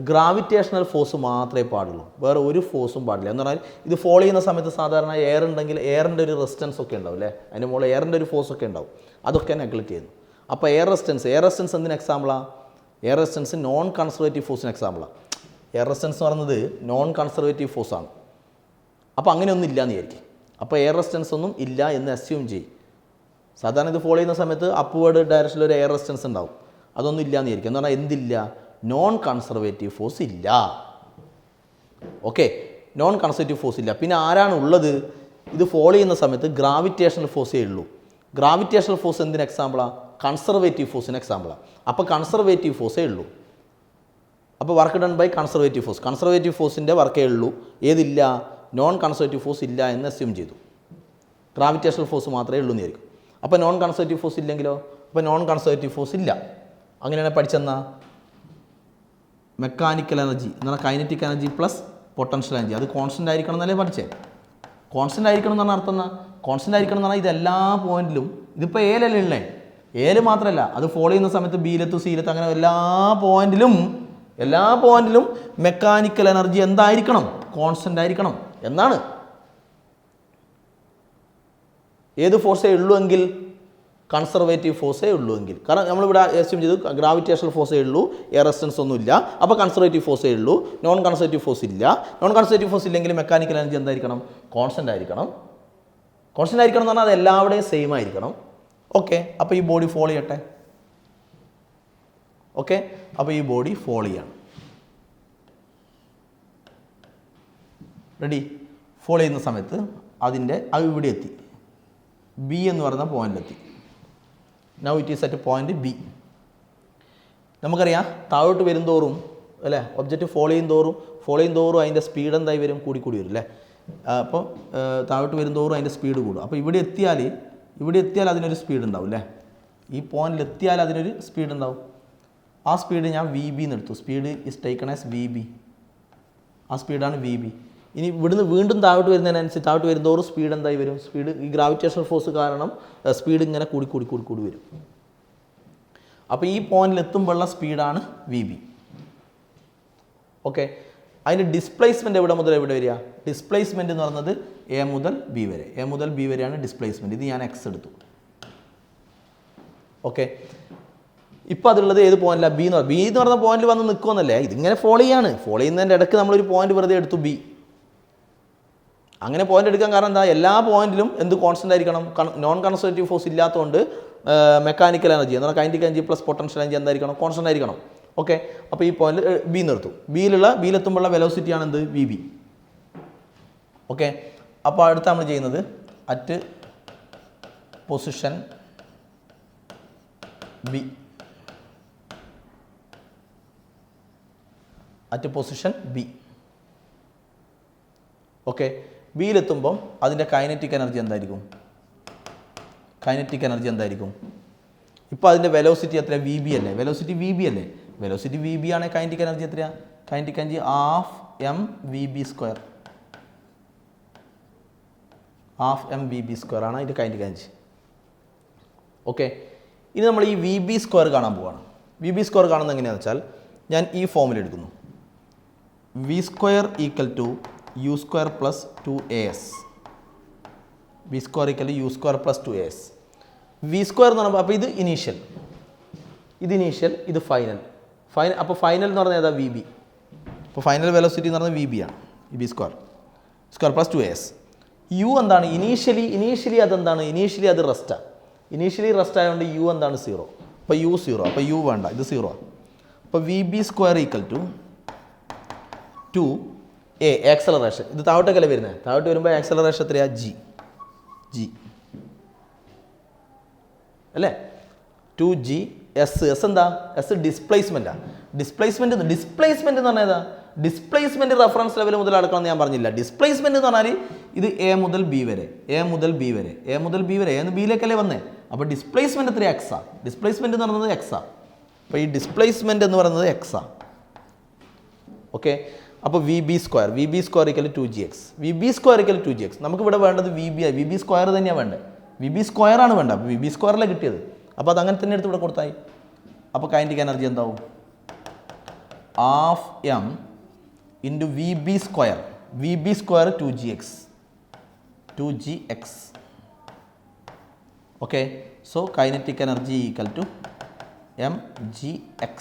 ഗ്രാവിറ്റേഷണൽ ഫോഴ്സ് മാത്രമേ പാടുള്ളൂ, വേറെ ഒരു ഫോഴ്സും പാടില്ല. എന്ന് പറഞ്ഞാൽ ഇത് ഫോളോ ചെയ്യുന്ന സമയത്ത് സാധാരണ എയർ ഉണ്ടെങ്കിൽ എയറിൻ്റെ ഒരു റെസിസ്റ്റൻസ് ഒക്കെ ഉണ്ടാവും അല്ലേ, അതിൻ്റെ മുകളിൽ എയറിൻ്റെ ഒരു ഫോഴ്സ് ഒക്കെ ഉണ്ടാവും, അതൊക്കെ നെഗ്ലക്റ്റ് ചെയ്യുന്നു. അപ്പോൾ എയർ റെസിസ്റ്റൻസ് എന്തിന് എക്സാമ്പിളാണ്, എയർ റെസിസ്റ്റൻസ് നോൺ കൺസർവേറ്റീവ് ഫോഴ്സിന് എക്സാമ്പിളാണ്. എയർ റെസിസ്റ്റൻസ് എന്ന് പറയുന്നത് നോൺ കൺസർവേറ്റീവ് ഫോഴ്സാണ്. അപ്പോൾ അങ്ങനെയൊന്നും ഇല്ലയെന്ന് വിചാരിക്കും. അപ്പോൾ എയർ റെസിസ്റ്റൻസ് ഒന്നും ഇല്ല എന്ന് അസ്യൂം ചെയ്യും. സാധാരണ ഇത് ഫോളോ ചെയ്യുന്ന സമയത്ത് അപ്വേർഡ് ഡയറക്ഷനിൽ ഒരു എയർ റെസിസ്റ്റൻസ് ഉണ്ടാവും, അതൊന്നും ഇല്ലയെന്ന് വിചാരിക്കും. എന്ന് പറഞ്ഞാൽ എന്തില്ല, നോൺ കൺസർവേറ്റീവ് ഫോഴ്സ് ഇല്ല. ഓക്കെ, നോൺ കൺസർവേറ്റീവ് ഫോഴ്സ് ഇല്ല. പിന്നെ ആരാണ് ഉള്ളത്, ഇത് ഫോളോ ചെയ്യുന്ന സമയത്ത് ഗ്രാവിറ്റേഷണൽ ഫോഴ്സേ ഉള്ളൂ. ഗ്രാവിറ്റേഷണൽ ഫോഴ്സ് എന്തിന് എക്സാമ്പിളാണ്, കൺസർവേറ്റീവ് ഫോഴ്സിന് എക്സാമ്പിളാണ്. അപ്പോൾ കൺസർവേറ്റീവ് ഫോഴ്സേ ഉള്ളൂ. അപ്പോൾ വർക്ക് ഡൺ ബൈ കൺസർവേറ്റീവ് ഫോഴ്സിൻ്റെ വർക്കേ ഉള്ളൂ. ഏതില്ല, നോൺ കൺസർവേറ്റീവ് ഫോഴ്സ് ഇല്ല എന്ന് അസ്യൂം ചെയ്തു. ഗ്രാവിറ്റേഷണൽ ഫോഴ്സ് മാത്രമേ ഉള്ളൂ എന്ന് വിചാരിക്കും. അപ്പോൾ നോൺ കൺസർവേറ്റീവ് ഫോഴ്സ് ഇല്ലെങ്കിലോ, അപ്പോൾ നോൺ കൺസർവേറ്റീവ് ഫോഴ്സ് ഇല്ല. അങ്ങനെയാണ് പഠിച്ചെന്നാ മെക്കാനിക്കൽ എനർജി എന്ന് പറഞ്ഞാൽ kinetic energy plus potential energy, അത് കോൺസ്റ്റൻ്റ് ആയിരിക്കണം എന്നല്ലേ പഠിച്ചേ. കോൺസ്റ്റൻ്റ് ആയിരിക്കണം എന്ന് പറഞ്ഞാൽ അർത്ഥം എന്നാ, കോൺസ്റ്റൻ്റ് ആയിരിക്കണം എന്ന് പറഞ്ഞാൽ ഇതെല്ലാ പോയിന്റിലും, ഇതിപ്പോൾ എയിലല്ലേ ഉള്ളേ, എയിൽ മാത്രമല്ല അത് ഫോളോ ചെയ്യുന്ന സമയത്ത് ബിയിലെത്തും സിയിലെത്തും, അങ്ങനെ എല്ലാ പോയിന്റിലും മെക്കാനിക്കൽ എനർജി എന്തായിരിക്കണം, കോൺസ്റ്റൻ്റ് ആയിരിക്കണം എന്നാണ്. ഏത് ഫോഴ്സേ ഉള്ളൂ എങ്കിൽ കൺസർവേറ്റീവ് ഫോഴ്സേ ഉള്ളൂ എങ്കിൽ. കാരണം നമ്മളിവിടെ അസ്യൂം ചെയ്തു ഗ്രാവിറ്റേഷണൽ ഫോഴ്സേ ഉള്ളൂ, എയർ റെസിസ്റ്റൻസ് ഒന്നുമില്ല, അപ്പോൾ കൺസർവേറ്റീവ് ഫോഴ്സേ ഉള്ളൂ, നോൺ കൺസർവേറ്റീവ് ഫോഴ്സ് ഇല്ല. നോൺ കൺസർവേറ്റീവ് ഫോഴ്സ് ഇല്ലെങ്കിൽ മെക്കാനിക്കൽ എനർജി എന്തായിരിക്കണം? കോൺസ്റ്റൻ്റ് ആയിരിക്കണം. കോൺസ്റ്റൻ്റ് ആയിരിക്കണം എന്ന് പറഞ്ഞാൽ അത് എല്ലാവരുടെയും സെയിം ആയിരിക്കണം. ഓക്കെ, അപ്പോൾ ഈ ബോഡി ഫോളോ ചെയ്യട്ടെ. ഓക്കെ, അപ്പോൾ ഈ ബോഡി ഫോളോ ചെയ്യാണ്. റെഡി? ഫോളോ ചെയ്യുന്ന സമയത്ത് അത് ഇവിടെ എത്തി, ബി എന്ന് പറയുന്ന പോയിന്റിലെത്തി. Now it is at point B. നമുക്കറിയാം താഴോട്ട് വരുംതോറും അല്ലേ, ഒബ്ജക്റ്റ് ഫോളോ ചെയ്യും തോറും അതിൻ്റെ സ്പീഡ് എന്തായി വരും? കൂടി വരും അല്ലേ. അപ്പോൾ താഴോട്ട് വരുംതോറും അതിൻ്റെ സ്പീഡ് കൂടും. അപ്പോൾ ഇവിടെ എത്തിയാൽ അതിനൊരു സ്പീഡ് ഉണ്ടാവും അല്ലേ. ഈ പോയിന്റിൽ എത്തിയാൽ അതിനൊരു സ്പീഡ് ഉണ്ടാവും. ആ സ്പീഡ് ഞാൻ വി ബി എന്ന് എടുത്തു. Speed is taken as we B. ആ സ്പീഡാണ് വി ബി. ഇനി ഇവിടുന്ന് വീണ്ടും താഴോട്ട് വരുന്നതിനനുസരിച്ച് താഴോട്ട് വരുന്നതോറും സ്പീഡ് എന്തായി വരും? സ്പീഡ് ഈ ഗ്രാവിറ്റേഷണൽ ഫോഴ്സ് കാരണം സ്പീഡ് ഇങ്ങനെ കൂടി വരും. അപ്പോൾ ഈ പോയിന്റിൽ എത്തുമ്പോഴുള്ള സ്പീഡാണ് വി ബി. ഓക്കെ, അതിൻ്റെ ഡിസ്പ്ലേസ്മെൻറ്റ് എവിടെ മുതൽ എവിടെ വരിക? ഡിസ്പ്ലേസ്മെൻറ്റ് എന്ന് പറയുന്നത് എ മുതൽ ബി വരെയാണ് ഡിസ്പ്ലേസ്മെൻറ്റ്. ഇത് ഞാൻ എക്സ് എടുത്തു. ഓക്കെ, ഇപ്പോൾ അതുള്ളത് ഏത് പോയിന്റിലാണ്? ബി എന്ന് പറഞ്ഞ പോയിന്റിൽ വന്ന് നിൽക്കുമെന്നല്ലേ. ഇതിങ്ങനെ ഫോളോ ചെയ്യുന്നതിൻ്റെ ഇടയ്ക്ക് നമ്മളൊരു പോയിന്റ് വെറുതെ എടുത്തു, ബി. അങ്ങനെ പോയിന്റ് എടുക്കാൻ കാരണം എന്താ? എല്ലാ പോയിന്റിലും എന്ത് കോൺസ്റ്റൻ്റ് ആയിരിക്കണം? നോൺ കൺസർവേറ്റീവ് ഫോഴ്സ് ഇല്ലാത്തതുകൊണ്ട് മെക്കാനിക്കൽ എനർജി എന്ന് പറഞ്ഞാൽ kinetic energy plus potential energy എന്തായിരിക്കണം? കോൺസ്റ്റൻ്റ് ആയിരിക്കണം. ഓക്കെ, അപ്പോൾ ഈ പോയിന്റ് ബി നിർത്തും. ബിയിലെത്തുമ്പോഴുള്ള വെലോസിറ്റിയാണ് എന്ത്? V B. ഓക്കെ, അപ്പോൾ അടുത്ത നമ്മൾ ചെയ്യുന്നത് അറ്റ് പൊസിഷൻ ബി. ഓക്കെ, ബിയിലെത്തുമ്പം അതിൻ്റെ കൈനറ്റിക് എനർജി എന്തായിരിക്കും? ഇപ്പോൾ അതിൻ്റെ വെലോസിറ്റി എത്ര? വി ബി അല്ലേ. വെലോസിറ്റി വി ബി ആണെങ്കിൽ കൈനറ്റിക് എനർജി എത്രയാണ്? Kinetic energy half M V B square ആണ് അതിൻ്റെ കൈനറ്റിക് എനർജി. ഓക്കെ, ഇനി നമ്മൾ ഈ വി ബി സ്ക്വയർ കാണാൻ പോവുകയാണ്. വി ബി സ്ക്വയർ കാണുന്നത് എങ്ങനെയാണെന്ന് വെച്ചാൽ ഞാൻ ഈ ഫോമിൽ എടുക്കുന്നു. V square equal to U square plus 2as. V square equal to U square plus 2as. V square എന്ന് പറയുമ്പോൾ അപ്പോൾ ഇത് ഇനീഷ്യൽ, ഇത് ഫൈനൽ. അപ്പോൾ ഫൈനൽ എന്ന് പറഞ്ഞാൽ ഏതാ? V B. അപ്പോൾ ഫൈനൽ വെലോസിറ്റി എന്ന് പറഞ്ഞാൽ വി ബി ആണ്. V square plus 2as. U എന്താണ്? ഇനീഷ്യലി അതെന്താണ്? അത് റെസ്റ്റാണ്. റെസ്റ്റ് ആയതുകൊണ്ട് യു എന്താണ്? 0. അപ്പോൾ യു 0. അപ്പോൾ യു വേണ്ട, ഇത് 0. അപ്പോൾ V B square equal to 2a acceleration. ഇത് താഴോട്ടേക്കല്ലേ വരുന്നത്? താഴോട്ട് വരുമ്പോൾ ആക്സലറേഷൻ എത്രയാണ്? ജി അല്ലേ. 2g. എസ് എന്താ? എസ് ഡിസ്പ്ലേസ്മെൻറ്റാണ്. ഡിസ്പ്ലേസ്മെൻറ്റ് എന്ന് പറഞ്ഞാൽ ഏതാ? ഡിസ്പ്ലേസ്മെൻറ്റ് റെഫറൻസ് ലെവൽ മുതൽ അടക്കണമെന്ന് ഞാൻ പറഞ്ഞില്ല. ഡിസ്പ്ലേസ്മെൻറ്റ് എന്ന് പറഞ്ഞാൽ ഇത് എ മുതൽ ബി വരെ എന്ന് ബിയിലേക്കല്ലേ വന്നേ. അപ്പോൾ ഡിസ്പ്ലേസ്മെൻറ്റ് എത്ര? എക്സാ. ഡിസ്പ്ലേസ്മെൻറ്റ് എന്ന് പറയുന്നത് എക്സാ. അപ്പോൾ ഈ ഡിസ്പ്ലേസ്മെൻറ്റ് എന്ന് പറയുന്നത് എക്സാ. ഓക്കെ, അപ്പോൾ V B square equal 2gx. നമുക്ക് ഇവിടെ വേണ്ടത് വി ബി സ്ക്വയർ തന്നെയാണ് വേണ്ടത്. വി ബി സ്ക്വയർ ആണ് വേണ്ടത്. അപ്പോൾ വി ബി സ്ക്വയറിലെ കിട്ടിയത്. അപ്പോൾ അത് അങ്ങനെ തന്നെ എടുത്ത് ഇവിടെ കൊടുത്തായി. അപ്പോൾ കൈനറ്റിക് എനർജി എന്താവും? Half M into V B square 2gx. Okay, so kinetic energy equal to mgx.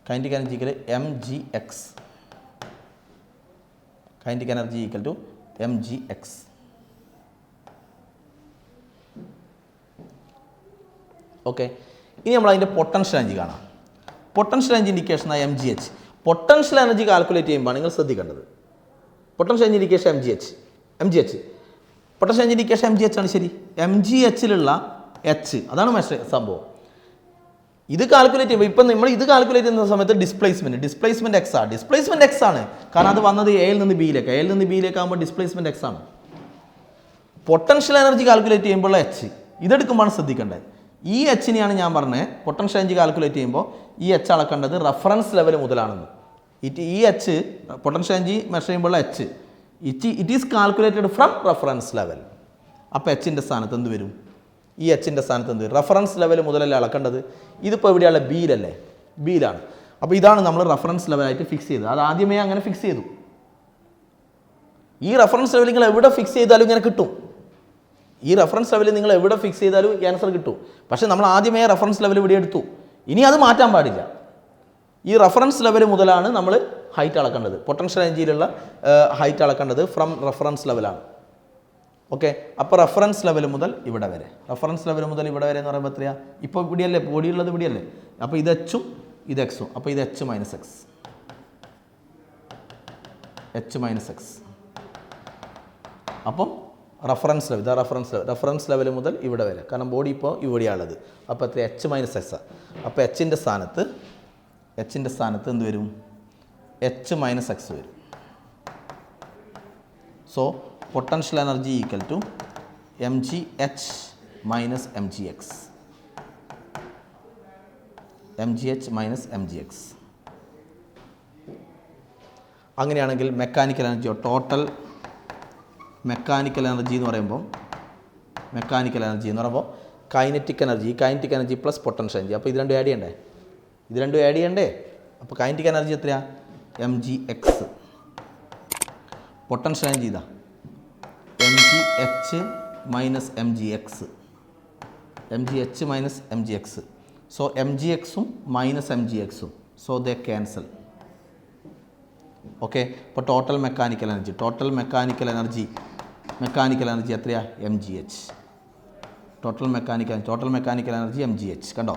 Kinetic energy equal to mgx. Okay, ഇനി നമ്മൾ അതിൻ്റെ പൊട്ടൻഷ്യൽ എനർജി കാണാം. Potential energy indication mgh. Potential energy calculate ചെയ്യുമ്പോൾ നിങ്ങൾ ശ്രദ്ധിക്കേണ്ടത് potential energy indication mgh. Potential energy indication mgh ആണ്. ശരി, mghലുള്ള h അതാണ് സംഭവം. ഇത് കാൽക്കുലേറ്റ് ചെയ്യുമ്പോൾ ഇപ്പം നമ്മൾ ഇത് കാൽക്കുലേറ്റ് ചെയ്യുന്ന സമയത്ത് ഡിസ്പ്ലേസ്മെൻറ്റ് എക്സ് ആണ്. കാരണം അത് വന്നത് എയിൽ നിന്ന് ബിയിലേക്ക് ആകുമ്പോൾ ഡിസ്പ്ലേസ്മെൻറ്റ് എക്സ് ആണ്. പൊട്ടൻഷ്യൽ എനർജി കാൽക്കുലേറ്റ് ചെയ്യുമ്പോൾ എച്ച് ഇതെടുക്കുമ്പോഴാണ് ശ്രദ്ധിക്കേണ്ടത്. ഈ എച്ചിനെയാണ് ഞാൻ പറഞ്ഞത് പൊട്ടൻഷ്യൽ എനർജി കാൽക്കുലേറ്റ് ചെയ്യുമ്പോൾ ഈ എച്ച് അളക്കേണ്ടത് റഫറൻസ് ലെവൽ മുതലാണെന്ന്. ഈ എച്ച് പൊട്ടൻഷ്യൽ എനർജി മെഷർ ചെയ്യുമ്പോൾ H it is calculated from reference level. അപ്പോൾ എച്ചിൻ്റെ സ്ഥാനത്ത് എന്ത് വരും? ഈ എച്ചിൻ്റെ സ്ഥാനത്ത് എന്ത് വരും? റഫറൻസ് ലെവൽ മുതലല്ലേ അളക്കേണ്ടത്. ഇതിപ്പോൾ എവിടെയാണ്? ബിയിലാണ്. അപ്പോൾ ഇതാണ് നമ്മൾ റഫറൻസ് ലെവലായിട്ട് ഫിക്സ് ചെയ്തത്. അത് ആദ്യമേ അങ്ങനെ ഫിക്സ് ചെയ്തു. ഈ റഫറൻസ് ലെവൽ നിങ്ങൾ എവിടെ ഫിക്സ് ചെയ്താലും ഇങ്ങനെ കിട്ടും. ഈ റെഫറൻസ് ലെവൽ നിങ്ങൾ എവിടെ ഫിക്സ് ചെയ്താലും ഈ ആൻസർ കിട്ടും. പക്ഷേ നമ്മൾ ആദ്യമേ റെഫറൻസ് ലെവൽ ഇവിടെ എടുത്തു. ഇനി അത് മാറ്റാൻ പാടില്ല. ഈ റെഫറൻസ് ലെവൽ മുതലാണ് നമ്മൾ ഹൈറ്റ് അളക്കേണ്ടത്. പൊട്ടൻഷ്യൽ എനർജിയിലുള്ള ഹൈറ്റ് അളക്കേണ്ടത് ഫ്രം റെഫറൻസ് ലെവലാണ്. ഓക്കെ, അപ്പോൾ റെഫറൻസ് ലെവൽ മുതൽ ഇവിടെ വരെ, റെഫറൻസ് ലെവൽ മുതൽ ഇവിടെ വരെ എന്ന് പറയുമ്പോൾ എത്രയാണ്? ഇപ്പോൾ ഇവിടെയല്ലേ ബോഡിയുള്ളത്, ഇവിടെയല്ലേ? അപ്പോൾ ഇത് എച്ചും ഇത് എക്സും. അപ്പോൾ ഇത് H minus X, H minus X. അപ്പം റെഫറൻസ് ലെവൽ, ഇതാ റെഫറൻസ് ലെവൽ മുതൽ ഇവിടെ വരെ. കാരണം ബോഡി ഇപ്പോൾ ഇവിടെയാണുള്ളത്. അപ്പോൾ എത്ര? H minus X. അപ്പോൾ എച്ചിൻ്റെ സ്ഥാനത്ത് എന്ത് വരും? എച്ച് മൈനസ് എക്സ് വരും. So potential energy equal to M G H minus M G X, M G H minus M G X. അങ്ങനെയാണെങ്കിൽ മെക്കാനിക്കൽ എനർജിയോ ടോട്ടൽ മെക്കാനിക്കൽ എനർജി എന്ന് പറയുമ്പോൾ kinetic energy plus potential energy. അപ്പോൾ ഇത് രണ്ടും add ചെയ്യണ്ടേ? അപ്പോൾ കൈനറ്റിക് എനർജി എത്രയാണ്? M G X. Potential energy ഇതാ M G H minus M G X, M G H minus M G X. So M G എക്സും മൈനസ് എം ജി എക്സും, so they cancel. Okay, ഇപ്പോൾ total mechanical energy എത്രയാണ്? M G H. Total mechanical energy M G H. കണ്ടോ?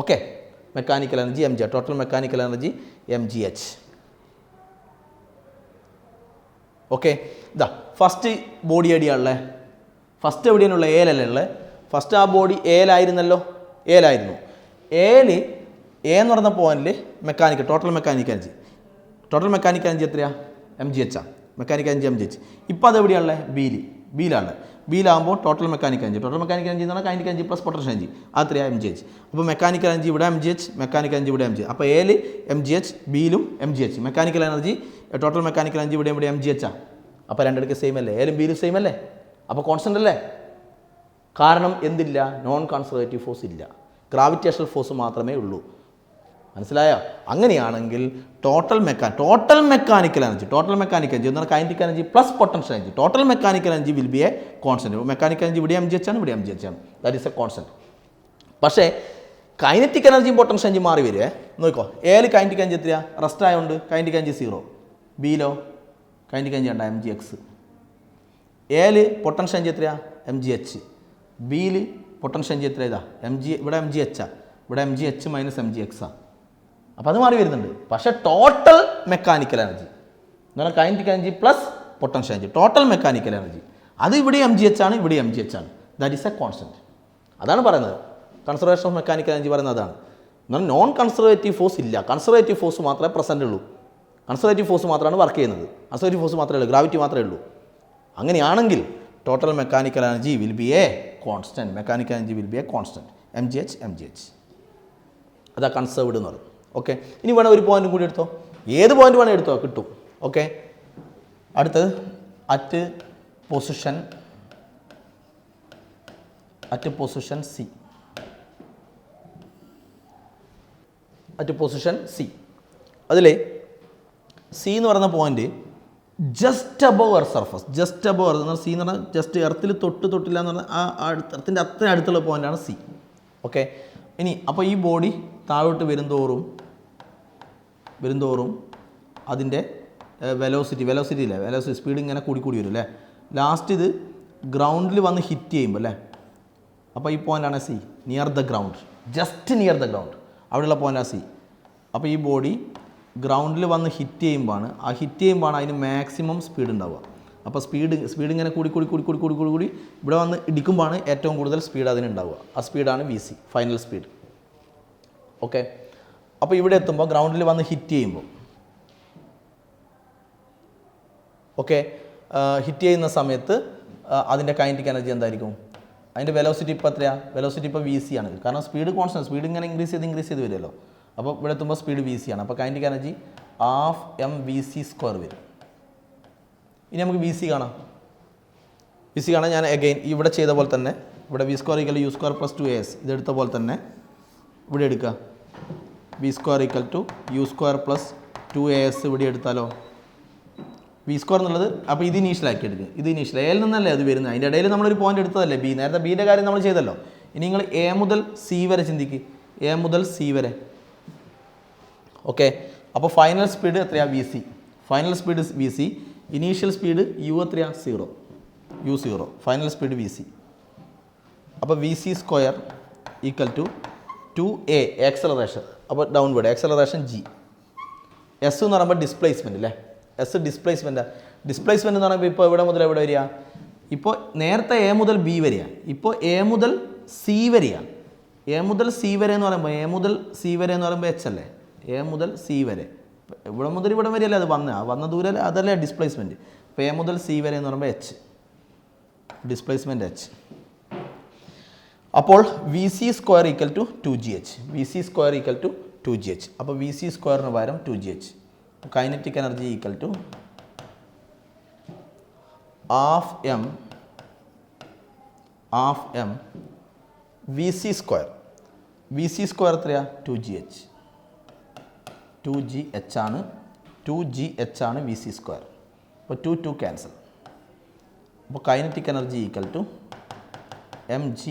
Okay, mechanical energy M G, total mechanical energy M G H. Okay, ഇതാ first body എവിടെയാണുള്ളത്? First എവിടെയാണുള്ളത്? ഏലല്ലേ ഉള്ളത്? First ആ body ഏലായിരുന്നല്ലോ, ഏലായിരുന്നു. A എന്ന് പറഞ്ഞ പോയിന്റിൽ total mechanical energy എത്രയാണ്? M G എച്ചാണ്. Mechanical energy M G H. ഇപ്പോൾ അത് എവിടെയാണുള്ളത്? ബിയിലാണ്. ബിയിലാകുമ്പോൾ ടോട്ടൽ മെക്കാനിക്കൽ എനർജി എന്ന് പറഞ്ഞാൽ kinetic energy plus potential energy, അത്രയാണ് എം ജി എച്ച്. അപ്പോൾ മെക്കാനിക്കൽ എനർജി ഇവിടെ M G H, mechanical energy ഇവിടെ എം ജി. അപ്പോൾ എയിൽ എം ജി എച്ച്, ബിയിലും M G H. Mechanical energy total mechanical energy ഇവിടെ എം ജി എച്ചാണ്. അപ്പോൾ രണ്ടിടയ്ക്ക് സെയിം അല്ലേ? എയിലും ബിയിലും സെയിം അല്ലേ? അപ്പോൾ കോൺസ്റ്റൻ്റ് അല്ലേ? കാരണം എന്തില്ല? നോൺ കൺസർവേറ്റീവ് ഫോഴ്സ് ഇല്ല, ഗ്രാവിറ്റേഷണൽ ഫോഴ്സ് മാത്രമേ ഉള്ളൂ. മനസ്സിലായോ? അങ്ങനെയാണെങ്കിൽ ടോട്ടൽ മെക്കാനിക്കൽ എനർജി എന്ന് പറഞ്ഞാൽ kinetic energy plus potential energy. Total mechanical energy will be A constant. Mechanical energy ഇവിടെ എം ജി എച്ച് ആണ്, ഇവിടെ എം ജി എച്ച് ആണ്. That is a constant. പക്ഷേ കൈനറ്റിക് എനർജിയും പൊട്ടൻഷ്യൽ എനർജി മാറി വരുവേ. നോക്കോ, എയിൽ കൈനറ്റിക് എനർജി എത്രയാ? റെസ്റ്റ് ആയതുകൊണ്ട് കൈനറ്റിക് എനർജി 0. ബിയിലോ കൈനറ്റിക് എനർജി ഉണ്ടാ? M G X. എയിൽ പൊട്ടൻഷ്യൽ എനർജി എത്രയാ? M G H. ബിയിൽ പൊട്ടൻഷ്യൽ എനർജി എത്ര? ഇതാ ഇവിടെ എം ജി എച്ചാ, ഇവിടെ M G H minus M G എക്സാ. അപ്പോൾ അത് മാറി വരുന്നുണ്ട്. പക്ഷേ ടോട്ടൽ മെക്കാനിക്കൽ എനർജി എന്ന് പറഞ്ഞാൽ kinetic energy plus potential energy, total mechanical energy അത് ഇവിടെ എം ജി എച്ച് ആണ്, ഇവിടെ എം ജി എച്ച് ആണ്. That is a constant. അതാണ് പറയുന്നത് കൺസർവേഷൻ ഓഫ് മെക്കാനിക്കൽ എനർജി പറയുന്നത് അതാണ്. എന്നാൽ നോൺ കൺസർവേറ്റീവ് ഫോഴ്സ് ഇല്ല, കൺസർവേറ്റീവ് ഫോഴ്സ് മാത്രമേ പ്രസൻ്റ് ഉള്ളൂ. കൺസർവേറ്റീവ് ഫോഴ്സ് മാത്രമാണ് വർക്ക് ചെയ്യുന്നത്. കൺസർവേറ്റീവ് ഫോഴ്സ് മാത്രമേ ഉള്ളൂ, ഗ്രാവിറ്റി മാത്രമേ ഉള്ളൂ. അങ്ങനെയാണെങ്കിൽ total mechanical energy will be A constant. Mechanical energy will be A constant. M G H. അതാ കൺസേർവ്ഡ് എന്ന് പറയുന്നത്. ഓക്കെ, ഇനി വേണം ഒരു പോയിന്റും കൂടി എടുത്തോ, ഏത് പോയിന്റ് വേണം എടുത്തോ, കിട്ടും. ഓക്കെ, അടുത്തത് അറ്റ് പൊസിഷൻ സി. അതിലെ സി എന്ന് പറയുന്ന point just above earth surface, just above earth എന്ന് പറഞ്ഞാൽ സി എന്ന് പറഞ്ഞാൽ ജസ്റ്റ് എർത്തിൽ തൊട്ടില്ല എന്ന് പറഞ്ഞാൽ ആ എർത്തിൻ്റെ അത്രയും അടുത്തുള്ള പോയിന്റാണ് സി. ഓക്കെ, ഇനി അപ്പോൾ ഈ ബോഡി താഴോട്ട് വരുന്തോറും അതിൻ്റെ വെലോസിറ്റി സ്പീഡ് ഇങ്ങനെ കൂടി വരും അല്ലേ. ലാസ്റ്റ് ഇത് ഗ്രൗണ്ടിൽ വന്ന് ഹിറ്റ് ചെയ്യുമ്പോൾ അല്ലേ, അപ്പോൾ ഈ പോയിൻ്റാണ് C, near the ground, just near the ground അവിടെയുള്ള പോയിൻ്റാണ് സി. അപ്പോൾ ഈ ബോഡി ഗ്രൗണ്ടിൽ വന്ന് ഹിറ്റ് ചെയ്യുമ്പോഴാണ് അതിന് മാക്സിമം സ്പീഡ് ഉണ്ടാവുക. അപ്പോൾ സ്പീഡ് ഇങ്ങനെ കൂടി ഇവിടെ വന്ന് ഇടിക്കുമ്പോഴാണ് ഏറ്റവും കൂടുതൽ സ്പീഡ് അതിനുണ്ടാവുക. ആ സ്പീഡാണ് V C, final speed. Okay, അപ്പോൾ ഇവിടെ എത്തുമ്പോൾ ഗ്രൗണ്ടിൽ വന്ന് ഹിറ്റ് ചെയ്യുമ്പോൾ ഹിറ്റ് ചെയ്യുന്ന സമയത്ത് അതിൻ്റെ കൈനറ്റിക് എനർജി എന്തായിരിക്കും? അതിൻ്റെ വെലോസിറ്റി ഇപ്പോൾ എത്രയാണ്? വെലോസിറ്റി ഇപ്പോൾ വി സി ആണ്, കാരണം സ്പീഡ് കോൺസ്റ്റന്റ്, സ്പീഡ് ഇങ്ങനെ ഇൻക്രീസ് ചെയ്ത് വരുമല്ലോ. അപ്പോൾ ഇവിടെ എത്തുമ്പോൾ സ്പീഡ് വി സി ആണ്. അപ്പോൾ കൈനറ്റിക് എനർജി ½ mv². വരും. ഇനി നമുക്ക് വി സി കാണാം. ഞാൻ അഗെയിൻ ഇവിടെ ചെയ്ത പോലെ തന്നെ ഇവിടെ v² = u² + 2as ഇതെടുത്ത പോലെ തന്നെ ഇവിടെ എടുക്കുക. v² = u² + 2as ഇവിടെ എടുത്താലോ വി സ്ക്വയർ എന്നുള്ളത് അപ്പോൾ ഇത് ഇനീഷ്യലാക്കി എടുക്കുക. ഇത് ഇനീഷ്യൽ എയിൽ നിന്നല്ലേ അത് വരുന്നത്. അതിൻ്റെ ഇടയിൽ നമ്മളൊരു പോയിന്റ് എടുത്തതല്ലേ ബി. നേരത്തെ ബിയുടെ കാര്യം നമ്മൾ ചെയ്തല്ലോ. ഇനി നിങ്ങൾ എ മുതൽ സി വരെ ചിന്തിക്കുക. എ മുതൽ സി വരെ. ഓക്കെ, അപ്പോൾ ഫൈനൽ സ്പീഡ് എത്രയാണ്? V C. Final speed V C. Initial speed U എത്രയാണ്? 0. U 0. Final speed V C. അപ്പോൾ V C square equal to 2a acceleration. അപ്പോൾ ഡൗൺവേർഡ് ആക്സലറേഷൻ ജി. എസ് എന്ന് പറയുമ്പോൾ ഡിസ്പ്ലേസ്മെൻറ്റ് അല്ലേ? എസ് ഡിസ്പ്ലേസ്മെൻറ്റാണ്. ഡിസ്പ്ലേസ്മെൻറ്റ് എന്ന് പറയുമ്പോൾ ഇപ്പോൾ എവിടെ മുതൽ എവിടെ വരിക? ഇപ്പോൾ നേരത്തെ എ മുതൽ ബി വരെയാണ്. ഇപ്പോൾ എ മുതൽ സി വരെയാണ്. എ മുതൽ സി വരെ എന്ന് പറയുമ്പോൾ എച്ച് അല്ലേ? എ മുതൽ സി വരെ. ഇവിടെ മുതൽ ഇവിടെ വരെയല്ലേ അത് വന്ന ദൂരം അതല്ലേ ഡിസ്പ്ലേസ്മെൻറ്റ്. ഇപ്പോൾ എ മുതൽ സി വരെ എന്ന് പറയുമ്പോൾ എച്ച്, ഡിസ്പ്ലേസ്മെൻറ്റ് എച്ച്. അപ്പോൾ V C square equal to 2gh. V C square equal to 2gh. അപ്പോൾ വി സി സ്ക്വയറിന് പകരം 2gh. Kinetic energy equal to half M V C square. V C square എത്രയാണ്? 2gh. 2gh ആണ് V C square. അപ്പോൾ 2 cancel. അപ്പോൾ kinetic energy equal to mgh.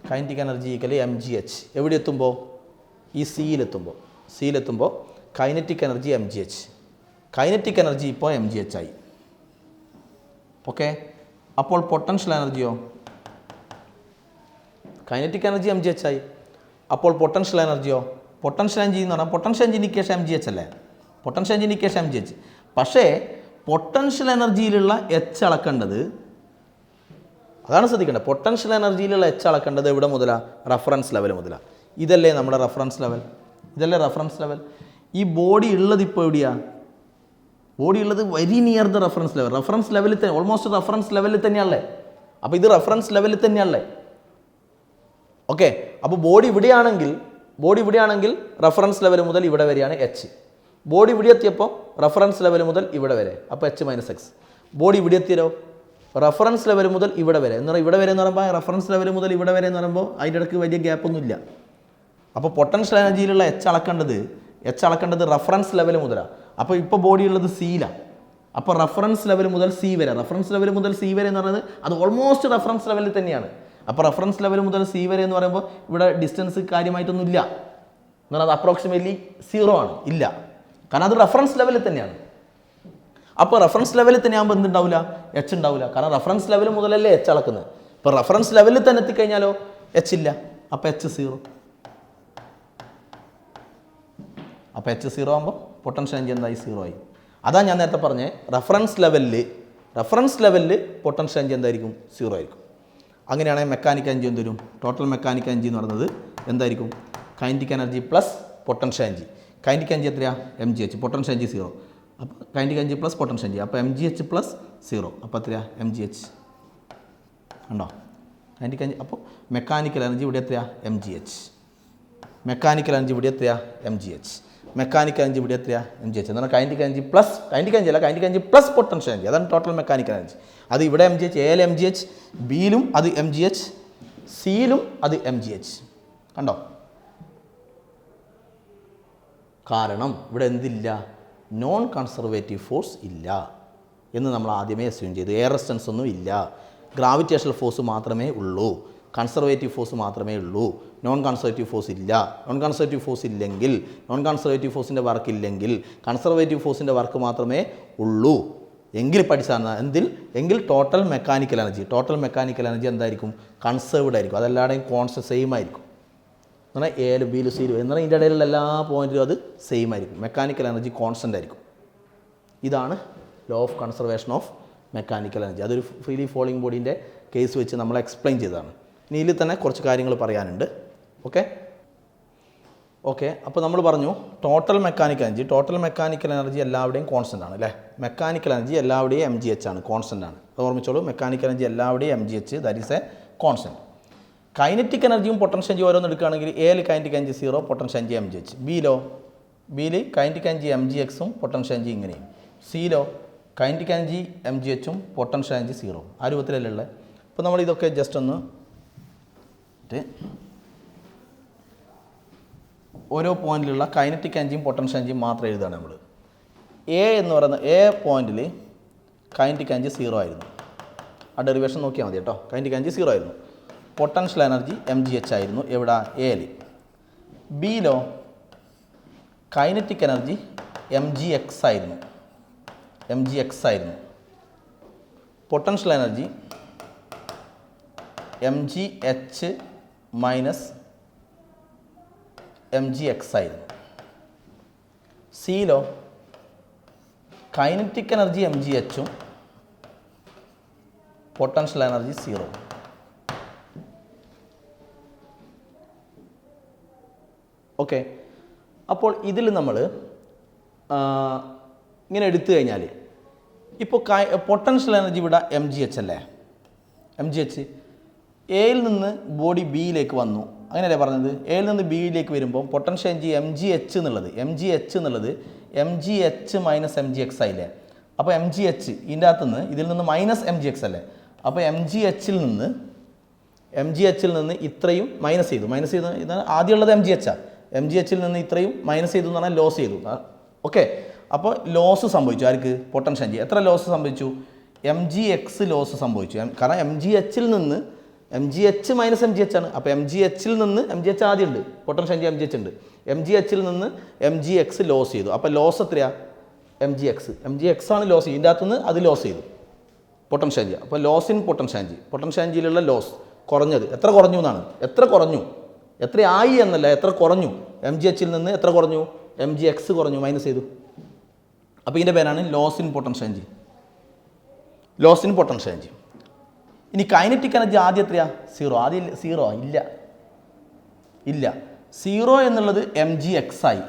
Kinetic energy equal mgh. എവിടെ എത്തുമ്പോൾ? ഈ സിയിലെത്തുമ്പോൾ kinetic energy mgh. Kinetic energy ഇപ്പോൾ mgh ആയി. ഓക്കെ, അപ്പോൾ പൊട്ടൻഷ്യൽ എനർജിയോ? കൈനറ്റിക് എനർജി mgh ആയി. അപ്പോൾ പൊട്ടൻഷ്യൽ എനർജിയോ? പൊട്ടൻഷ്യൽ എനർജി എന്ന് പറഞ്ഞാൽ പൊട്ടൻഷ്യൽ എനർജി ഇൻഡിക്കേഷൻ mgh അല്ലേ? Potential energy indication mgh. പക്ഷേ പൊട്ടൻഷ്യൽ എനർജിയിലുള്ള എച്ച് അളക്കേണ്ടത്, അതാണ് ശ്രദ്ധിക്കേണ്ടത്. പൊട്ടൻഷ്യൽ എനർജിയിലുള്ള എച്ച് അളക്കേണ്ടത് എവിടെ മുതലാണ്? റഫറൻസ് ലെവൽ മുതലാണ്. ഇതല്ലേ നമ്മുടെ റഫറൻസ് ലെവൽ? ഈ ബോഡി ഉള്ളത് ഇപ്പോൾ എവിടെയാണ്? ബോഡി ഉള്ളത് very near the reference level. Reference ലെവലിൽ തന്നെ, ഓൾമോസ്റ്റ് റഫറൻസ് ലെവലിൽ തന്നെയാണല്ലേ? അപ്പോൾ ഇത് റഫറൻസ് ലെവലിൽ തന്നെയാണല്ലേ? ഓക്കെ, അപ്പോൾ ബോഡി ഇവിടെയാണെങ്കിൽ റഫറൻസ് ലെവൽ മുതൽ ഇവിടെ വരെയാണ് എച്ച്. ബോഡി ഇവിടെ എത്തിയപ്പോൾ റഫറൻസ് ലെവൽ മുതൽ ഇവിടെ വരെ, അപ്പോൾ എച്ച് മൈനസ് എക്സ്. ബോഡി ഇവിടെ എത്തിയാലോ റഫറൻസ് ലെവൽ മുതൽ ഇവിടെ വരെ എന്ന് പറയുമ്പോൾ, ഇവിടെ വരെ എന്ന് പറയുമ്പോൾ റഫറൻസ് ലെവൽ മുതൽ ഇവിടെ വരെ എന്ന് പറയുമ്പോൾ അതിൻ്റെ ഇടയ്ക്ക് വലിയ ഗ്യാപ്പൊന്നുമില്ല. അപ്പോൾ പൊട്ടൻഷ്യൽ എനർജിയിലുള്ള എച്ച് അളക്കേണ്ടത് റഫറൻസ് ലെവൽ മുതലാണ്. അപ്പോൾ ഇപ്പോൾ ബോഡി ഉള്ളത് സിയിലാണ്. അപ്പോൾ റഫറൻസ് ലെവൽ മുതൽ സി വരെ എന്ന് പറയുന്നത് അത് ഓൾമോസ്റ്റ് റഫറൻസ് ലെവലിൽ തന്നെയാണ്. അപ്പോൾ റഫറൻസ് ലെവൽ മുതൽ സി വരെ എന്ന് പറയുമ്പോൾ ഇവിടെ ഡിസ്റ്റൻസ് കാര്യമായിട്ടൊന്നും ഇല്ല എന്ന് പറഞ്ഞാൽ അത് അപ്രോക്സിമേറ്റ്ലി 0 ആണ്. ഇല്ല, കാരണം അത് റഫറൻസ് ലെവലിൽ തന്നെയാണ്. അപ്പോൾ റഫറൻസ് ലെവലിൽ തന്നെ ആകുമ്പോൾ എന്തുണ്ടാവില്ല? എച്ച് ഉണ്ടാവില്ല. കാരണം റഫറൻസ് ലെവൽ മുതലല്ലേ എച്ച് അളക്കുന്നത്. ഇപ്പോൾ റഫറൻസ് ലെവലിൽ തന്നെ എത്തിക്കഴിഞ്ഞാലോ എച്ച് ഇല്ല. അപ്പോൾ എച്ച് 0. അപ്പോൾ എച്ച് 0 ആകുമ്പോൾ പൊട്ടൻഷ്യൽ എനർജി എന്തായി? 0 ആയി. അതാണ് ഞാൻ നേരത്തെ പറഞ്ഞത്. റഫറൻസ് ലെവലിൽ പൊട്ടൻഷ്യൽ എനർജി എന്തായിരിക്കും? 0 ആയിരിക്കും. അങ്ങനെയാണെങ്കിൽ മെക്കാനിക്കൽ എനർജി എന്തുവരും? ടോട്ടൽ മെക്കാനിക്കൽ എനർജി എന്ന് പറയുന്നത് എന്തായിരിക്കും? Kinetic energy plus potential energy. Kinetic energy എത്രയാണ്? mgh. Potential energy 0. അപ്പോൾ kinetic energy plus potential energy. അപ്പോൾ mgh പ്ലസ് 0. അപ്പോൾ എത്രയാണ്? mgh. ഉണ്ടോ? Kinetic energy. അപ്പോൾ മെക്കാനിക്കൽ എനർജി ഇവിടെ എത്രയാണ്? mgh. മെക്കാനിക്കൽ എനർജി ഇവിടെ എത്രയാണ്? mgh. മെക്കാനിക്കൽ എനർജി ഇവിടെ എത്രയാണ്? mgh. എന്നാൽ kinetic energy plus potential energy. അതാണ് ടോട്ടൽ മെക്കാനിക്കൽ എനർജി. അത് ഇവിടെ mgh, എയിൽ mgh, ബിയിലും അത് mgh, സിയിലും അത് mgh. കണ്ടോ? കാരണം ഇവിടെ എന്തില്ല? നോൺ കൺസർവേറ്റീവ് ഫോഴ്സ് ഇല്ല എന്ന് നമ്മൾ ആദ്യമേ അസ്യൂം ചെയ്തു. എയർ റെസിസ്റ്റൻസ് ഒന്നും ഇല്ല. ഗ്രാവിറ്റേഷണൽ ഫോഴ്സ് മാത്രമേ ഉള്ളൂ. കൺസർവേറ്റീവ് ഫോഴ്സ് മാത്രമേ ഉള്ളൂ. നോൺ കൺസർവേറ്റീവ് ഫോഴ്സ് ഇല്ല. നോൺ കൺസർവേറ്റീവ് ഫോഴ്സിൻ്റെ വർക്ക് ഇല്ലെങ്കിൽ കൺസർവേറ്റീവ് ഫോഴ്സിൻ്റെ വർക്ക് മാത്രമേ ഉള്ളൂ എങ്കിൽ പഠിച്ചാൽ എങ്കിൽ ടോട്ടൽ മെക്കാനിക്കൽ എനർജി എന്തായിരിക്കും? കൺസേർവ്ഡ് ആയിരിക്കും. അതെല്ലാവരുടെയും കോൺസ്റ്റന്റ് സെയിം ആയിരിക്കും. എന്ന് പറഞ്ഞാൽ എയിലും ബിയിലും സിയിലും എന്നാൽ ഇതിൻ്റെ ഇടയിലുള്ള എല്ലാ പോയിന്റിലും അത് സെയിം ആയിരിക്കും. മെക്കാനിക്കൽ എനർജി കോൺസ്റ്റൻ്റ് ആയിരിക്കും. ഇതാണ് law of conservation of mechanical energy. അതൊരു ഫ്രീലി ഫോളിംഗ് ബോഡീൻ്റെ കേസ് വെച്ച് നമ്മൾ എക്സ്പ്ലെയിൻ ചെയ്തതാണ്. ഇനി ഇതിൽ തന്നെ കുറച്ച് കാര്യങ്ങൾ പറയാനുണ്ട്. ഓക്കെ, അപ്പോൾ നമ്മൾ പറഞ്ഞു ടോട്ടൽ മെക്കാനിക്കൽ എനർജി എല്ലാവരുടെയും കോൺസ്റ്റൻ്റ് ആണ് അല്ലേ? മെക്കാനിക്കൽ എനർജി എല്ലാവരുടെയും mgh ആണ്, കോൺസ്റ്റൻ്റ് ആണ്. അത് ഓർമ്മിച്ചോളൂ. മെക്കാനിക്കൽ എനർജി എല്ലാവരുടെയും mgh, that is A constant. Kinetic എനർജിയും പൊട്ടൻഷ്യൽ എനർജി ഓരോന്ന് എടുക്കുകയാണെങ്കിൽ എയിൽ kinetic energy 0, potential energy mgh. ബിയിൽ കൈനറ്റിക് എനർജി mgxും പൊട്ടൻഷ്യൽ എനർജി ഇങ്ങനെയും. സിയിലോ കൈനറ്റിക് എനർജി mghും പൊട്ടൻഷ്യൽ എനർജി 0. ആ രൂപത്തിലല്ലേ ഉള്ളത്. അപ്പോൾ നമ്മൾ ഇതൊക്കെ ജസ്റ്റ് ഒന്ന് ഓരോ പോയിന്റിലുള്ള കൈനറ്റിക് എനർജിയും പൊട്ടൻഷ്യൽ എനർജിയും മാത്രം എഴുതുകയാണ് നമ്മൾ. എ എന്ന് പറയുന്ന എ പോയിന്റിൽ കൈനറ്റിക് എനർജി 0 ആയിരുന്നു. ആ ഡെറിവേഷൻ നോക്കിയാൽ മതി കേട്ടോ. കൈനറ്റിക് എനർജി 0 ആയിരുന്നു. പൊട്ടൻഷ്യൽ എനർജി mgh ആയിരുന്നു എവിടെ? എയിൽ. ബിയിലോ കൈനറ്റിക് എനർജി mgx ആയിരുന്നു. Potential energy mgh minus mgx ആയിരുന്നു. സിയിലോ kinetic energy mgh potential energy 0. Okay. അപ്പോൾ ഇതിൽ നമ്മൾ ഇങ്ങനെ എടുത്തു കഴിഞ്ഞാൽ ഇപ്പോൾ പൊട്ടൻഷ്യൽ എനർജി ഇവിടെ mgh അല്ലേ? mgh എയിൽ നിന്ന് ബോഡി ബിയിലേക്ക് വന്നു, അങ്ങനെയല്ലേ പറഞ്ഞത്? എയിൽ നിന്ന് ബിയിലേക്ക് വരുമ്പോൾ പൊട്ടൻഷ്യൽ എനർജി mgh എന്നുള്ളത് mgh മൈനസ് mgx ആയില്ലേ? അപ്പോൾ mgh ഇതിൻ്റെ അകത്തുനിന്ന് ഇതിൽ നിന്ന് മൈനസ് mgx അല്ലേ? അപ്പോൾ mgh നിന്ന് ഇത്രയും മൈനസ് ചെയ്തു. ഇതാണ് ആദ്യമുള്ളത് mgh. mgh നിന്ന് ഇത്രയും മൈനസ് ചെയ്തു എന്ന് പറഞ്ഞാൽ ലോസ് ചെയ്തു. ഓക്കെ. അപ്പോൾ ലോസ് സംഭവിച്ചു. ആർക്ക്? Potential energy. എത്ര ലോസ് സംഭവിച്ചു? mgx ലോസ് സംഭവിച്ചു. കാരണം mgh നിന്ന് mgh മൈനസ് mgh ആണ്. അപ്പോൾ mgh നിന്ന് mgh ആദ്യം ഉണ്ട്, പൊട്ടൻഷ്യൽ എനർജി mgh ഉണ്ട്. mgh നിന്ന് mgx ലോസ് ചെയ്തു. അപ്പോൾ ലോസ് എത്രയാ? mgx ആണ് ലോസ്. ഇതിൻ്റെ അകത്തുനിന്ന് അത് ലോസ് ചെയ്തു പൊട്ടൻഷ്യൽ എനർജി. അപ്പോൾ ലോസ് ഇൻ പൊട്ടൻഷ്യൽ എനർജിയിലുള്ള ലോസ് കുറഞ്ഞത് എത്ര കുറഞ്ഞു എന്നാണ്. എത്രയായി എന്നല്ല, എത്ര കുറഞ്ഞു. mgh നിന്ന് എത്ര കുറഞ്ഞു? mgx കുറഞ്ഞു, മൈനസ് ചെയ്തു. അപ്പോൾ ഇതിൻ്റെ പേരാണ് ലോസ് ഇൻ പൊട്ടൻഷ്യൽ എനർജി. ഇനി കൈനറ്റിക് എനർജി ആദ്യം എത്രയാ? 0. ആദ്യം 0 ഇല്ല. 0 എന്നുള്ളത് mgx ആയി.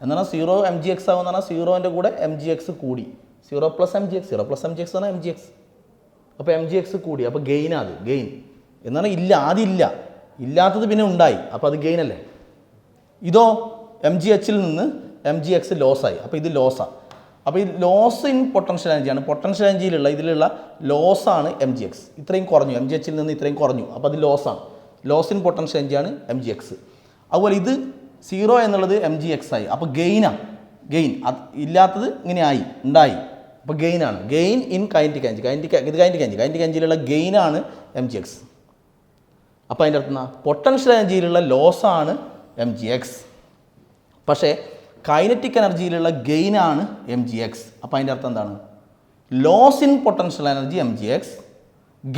എന്നാൽ 0 mgx ആകുമെന്ന് പറഞ്ഞാൽ 0ൻ്റെ കൂടെ mgx കൂടി. 0 പ്ലസ് mgx എന്ന് പറഞ്ഞാൽ mgx. അപ്പോൾ mgx കൂടി. അപ്പോൾ ഗെയിനാണ് അത്. ഗെയിൻ എന്ന് പറഞ്ഞാൽ ഇല്ല, ആദ്യം ഇല്ല, ഇല്ലാത്തത് പിന്നെ ഉണ്ടായി. അപ്പോൾ അത് ഗെയിൻ അല്ലേ? ഇതോ mgh നിന്ന് mgx ലോസായി. അപ്പോൾ ഇത് ലോസാണ്. അപ്പോൾ ഈ ലോസ് ഇൻ പൊട്ടൻഷ്യൽ എനർജിയാണ്. പൊട്ടൻഷ്യൽ എനർജിയിലുള്ള ഇതിലുള്ള ലോസാണ് mgx. ഇത്രയും കുറഞ്ഞു, mgh നിന്ന് ഇത്രയും കുറഞ്ഞു. അപ്പോൾ അത് ലോസാണ്. ലോസ് ഇൻ പൊട്ടൻഷ്യൽ എനർജിയാണ് mgx. അതുപോലെ ഇത് 0 എന്നുള്ളത് mgx ആയി. അപ്പോൾ ഗെയിൻ ഇല്ലാത്തത് ഇങ്ങനെ ആയി, ഉണ്ടായി. അപ്പോൾ ഗെയിനാണ്. Gain in kinetic energy. Kinetic എനർജിയിലുള്ള ഗെയിനാണ് mgx. അപ്പോൾ അതിൻ്റെ അർത്ഥം പൊട്ടൻഷ്യൽ എനർജിയിലുള്ള ലോസാണ് mgx. പക്ഷേ കൈനറ്റിക് എനർജിയിലുള്ള ഗെയിനാണ് mgx. അപ്പോൾ അതിൻ്റെ അർത്ഥം എന്താണ്? Loss in potential energy mgx,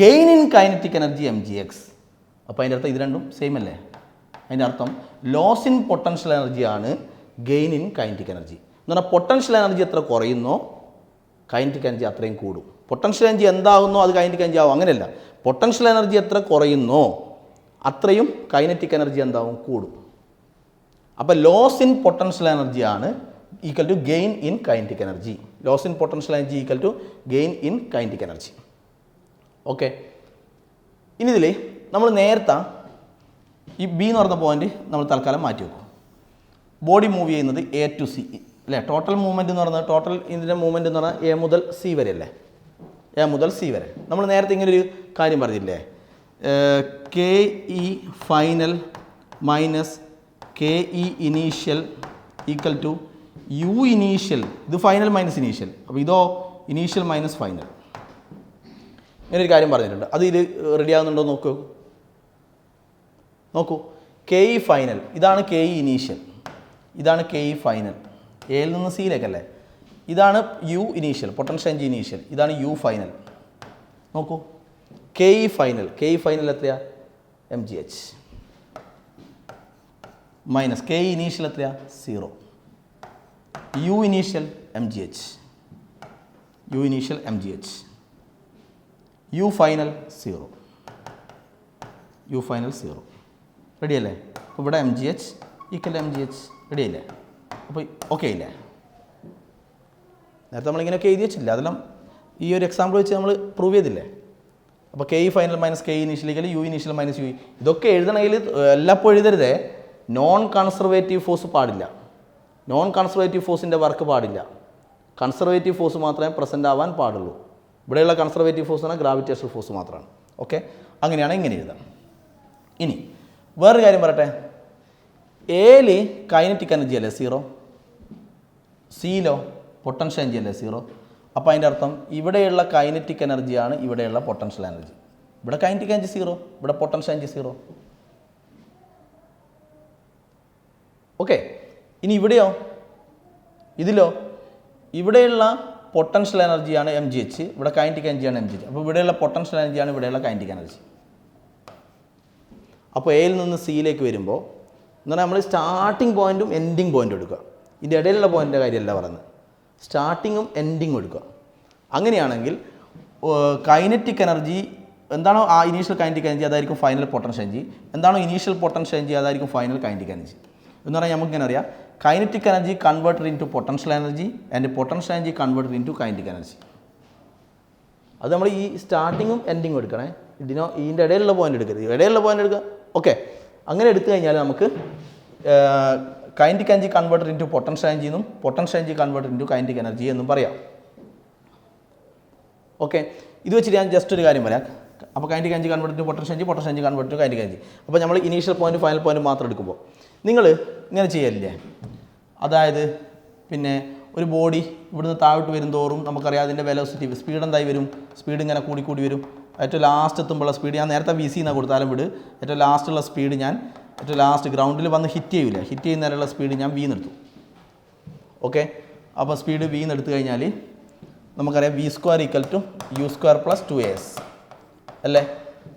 gain in kinetic energy mgx. അപ്പോൾ അതിൻ്റെ അർത്ഥം ഇത് രണ്ടും സെയിം അല്ലേ? അതിൻ്റെ അർത്ഥം ലോസ് ഇൻ പൊട്ടൻഷ്യൽ എനർജിയാണ് ഗെയിൻ ഇൻ കൈനറ്റിക് എനർജി. എന്ന് പറഞ്ഞാൽ പൊട്ടൻഷ്യൽ എനർജി എത്ര കുറയുന്നോ കൈനറ്റിക് എനർജി അത്രയും കൂടും. പൊട്ടൻഷ്യൽ എനർജി എന്താകുന്നോ അത് കൈനറ്റിക് എനർജി ആവും, അങ്ങനെയല്ല. പൊട്ടൻഷ്യൽ എനർജി എത്ര കുറയുന്നോ അത്രയും കൈനറ്റിക് എനർജി എന്താവും? കൂടും. അപ്പോൾ ലോസ് ഇൻ പൊട്ടൻഷ്യൽ എനർജിയാണ് equal to gain in kinetic energy. Loss in potential energy equal to gain in kinetic energy. Okay. ഇനി ഇതിൽ നമ്മൾ നേരത്തെ ഈ ബി എന്ന് പറഞ്ഞ പോയിന്റ് നമ്മൾ തൽക്കാലം മാറ്റി വെക്കും. ബോഡി മൂവ് ചെയ്യുന്നത് എ ടു സി അല്ലേ? ടോട്ടൽ മൂവ്മെൻറ്റ് എന്ന് പറയുന്നത് ഇതിൻ്റെ മൂവ്മെൻറ്റ് എന്ന് പറഞ്ഞാൽ എ മുതൽ സി വരെ അല്ലേ? എ മുതൽ സി വരെ. നമ്മൾ നേരത്തെ ഇങ്ങനൊരു കാര്യം പറഞ്ഞില്ലേ? K E final minus K E initial equal to U initial. ഇത് ഫൈനൽ മൈനസ് ഇനീഷ്യൽ. അപ്പോൾ ഇതോ ഇനീഷ്യൽ മൈനസ് ഫൈനൽ. ഇങ്ങനൊരു കാര്യം പറഞ്ഞിട്ടുണ്ട്. അത് ഇത് റെഡി ആകുന്നുണ്ടോ നോക്കൂ. കെ ഇ ഫൈനൽ ഇതാണ് കെ ഇ ഇനീഷ്യൽ, ഇതാണ് കെ ഇ ഫൈനൽ. എയിൽ നിന്ന് സിയിലേക്കല്ലേ? ഇതാണ് U initial, potential energy initial. ഇതാണ് യു ഫൈനൽ. നോക്കൂ, കെ ഇ ഫൈനൽ എത്രയാ? mgh minus K E initial എത്രയാ? 0. U initial mgh, U final 0. Ready അല്ലേ? അപ്പോൾ ഇവിടെ mgh ഈക്വൽ mgh. റെഡി അല്ലേ? അപ്പോൾ ഓക്കെ ഇല്ലേ? നേരത്തെ നമ്മളിങ്ങനെയൊക്കെ എഴുതി വെച്ചില്ല, അതെല്ലാം ഈ ഒരു എക്സാമ്പിൾ വെച്ച് നമ്മൾ പ്രൂവ് ചെയ്തില്ലേ? അപ്പോൾ K E final minus K E initial U initial minus U. ഇതൊക്കെ എഴുതണമെങ്കിൽ എല്ലാപ്പോൾ എഴുതരുതേ. നോൺ കൺസർവേറ്റീവ് ഫോഴ്സ് പാടില്ല. നോൺ കൺസർവേറ്റീവ് ഫോഴ്സിൻ്റെ വർക്ക് പാടില്ല. കൺസർവേറ്റീവ് ഫോഴ്സ് മാത്രമേ പ്രസൻ്റ് ആവാൻ പാടുള്ളൂ. ഇവിടെയുള്ള കൺസർവേറ്റീവ് ഫോഴ്സ് ആണ് ഗ്രാവിറ്റേഷണൽ ഫോഴ്സ് മാത്രമാണ്. ഓക്കെ, അങ്ങനെയാണ് ഇങ്ങനെ എഴുതാം. ഇനി വേറൊരു കാര്യം പറയട്ടെ. എയിൽ കൈനറ്റിക് എനർജി അല്ലേ? സിയിലോ പൊട്ടൻഷ്യൽ എനർജി അല്ലേ 0. അപ്പോൾ അതിൻ്റെ അർത്ഥം ഇവിടെയുള്ള കൈനറ്റിക് എനർജിയാണ് ഇവിടെയുള്ള പൊട്ടൻഷ്യൽ എനർജി. ഇവിടെ കൈനറ്റിക് എനർജി 0, ഇവിടെ പൊട്ടൻഷ്യൽ എനർജി 0. ഓക്കെ. ഇനി ഇവിടെയോ, ഇതിലോ, ഇവിടെയുള്ള പൊട്ടൻഷ്യൽ എനർജിയാണ് mgh, ഇവിടെ കൈനറ്റിക് എനർജിയാണ് mgh. അപ്പോൾ ഇവിടെയുള്ള പൊട്ടൻഷ്യൽ എനർജിയാണ് ഇവിടെയുള്ള കൈനറ്റിക് എനർജി. അപ്പോൾ എയിൽ നിന്ന് സിയിലേക്ക് വരുമ്പോൾ എന്ന് പറഞ്ഞാൽ നമ്മൾ സ്റ്റാർട്ടിംഗ് പോയിൻറ്റും എൻഡിങ് പോയിൻറ്റും എടുക്കുക. ഇതിൻ്റെ ഇടയിലുള്ള പോയിൻറ്റിൻ്റെ കാര്യമല്ല പറയുന്നത്, സ്റ്റാർട്ടിങ്ങും എൻഡിങ്ങും എടുക്കുക. അങ്ങനെയാണെങ്കിൽ കൈനറ്റിക് എനർജി എന്താണോ ആ ഇനീഷ്യൽ കൈനറ്റിക് എനർജി അതായിരിക്കും ഫൈനൽ പൊട്ടൻഷ്യൽ എനർജി, എന്താണോ ഇനീഷ്യൽ പൊട്ടൻഷ്യൽ എനർജി അതായിരിക്കും ഫൈനൽ കൈനറ്റിക് എനർജി. എന്ന് പറഞ്ഞാൽ നമുക്കിങ്ങനെ അറിയാം, kinetic energy converted into potential energy and potential energy converted into kinetic energy. അത് നമ്മൾ ഈ സ്റ്റാർട്ടിങ്ങും എൻഡിങ്ങും എടുക്കണേ, ഇതിൻ്റെ ഇടയിലുള്ള പോയിന്റ് എടുക്കരുത്, ഇടയിലുള്ള പോയിന്റ് എടുക്കുക. ഓക്കെ. അങ്ങനെ എടുത്തു കഴിഞ്ഞാൽ നമുക്ക് kinetic energy converted into potential energy എന്നും potential energy converted into kinetic energy എന്നും പറയാം. ഓക്കെ. ഇത് വെച്ചിട്ട് ഞാൻ ജസ്റ്റ് ഒരു കാര്യം പറയാം. അപ്പോൾ kinetic energy converted to potential energy, potential energy converted to kinetic energy. അപ്പോൾ നമ്മൾ ഇനീഷ്യൽ പോയിന്റ് ഫൈനൽ പോയിന്റ് മാത്രം എടുക്കുമ്പോൾ നിങ്ങൾ ഇങ്ങനെ ചെയ്യലില്ലേ, അതായത് പിന്നെ ഒരു ബോഡി ഇവിടുന്ന് താഴോട്ട് വരും തോറും നമുക്കറിയാം അതിൻ്റെ വെലോസിറ്റി സ്പീഡ് എന്തായി വരും, സ്പീഡ് ഇങ്ങനെ കൂടി വരും. ഏറ്റവും ലാസ്റ്റ് എത്തുമ്പോഴുള്ള സ്പീഡ് ഞാൻ നേരത്തെ VC എന്നാണ് കൊടുത്താലും വിട്, ഏറ്റവും ലാസ്റ്റുള്ള സ്പീഡ് ഞാൻ ഏറ്റവും ലാസ്റ്റ് ഗ്രൗണ്ടിൽ വന്ന് ഹിറ്റ് ചെയ്യില്ല, ഹിറ്റ് ചെയ്യുന്നതിനുള്ള സ്പീഡ് ഞാൻ V നിർത്തും. ഓക്കെ. അപ്പോൾ സ്പീഡ് V എടുത്തു കഴിഞ്ഞാൽ നമുക്കറിയാം V² = U² + 2as അല്ലേ.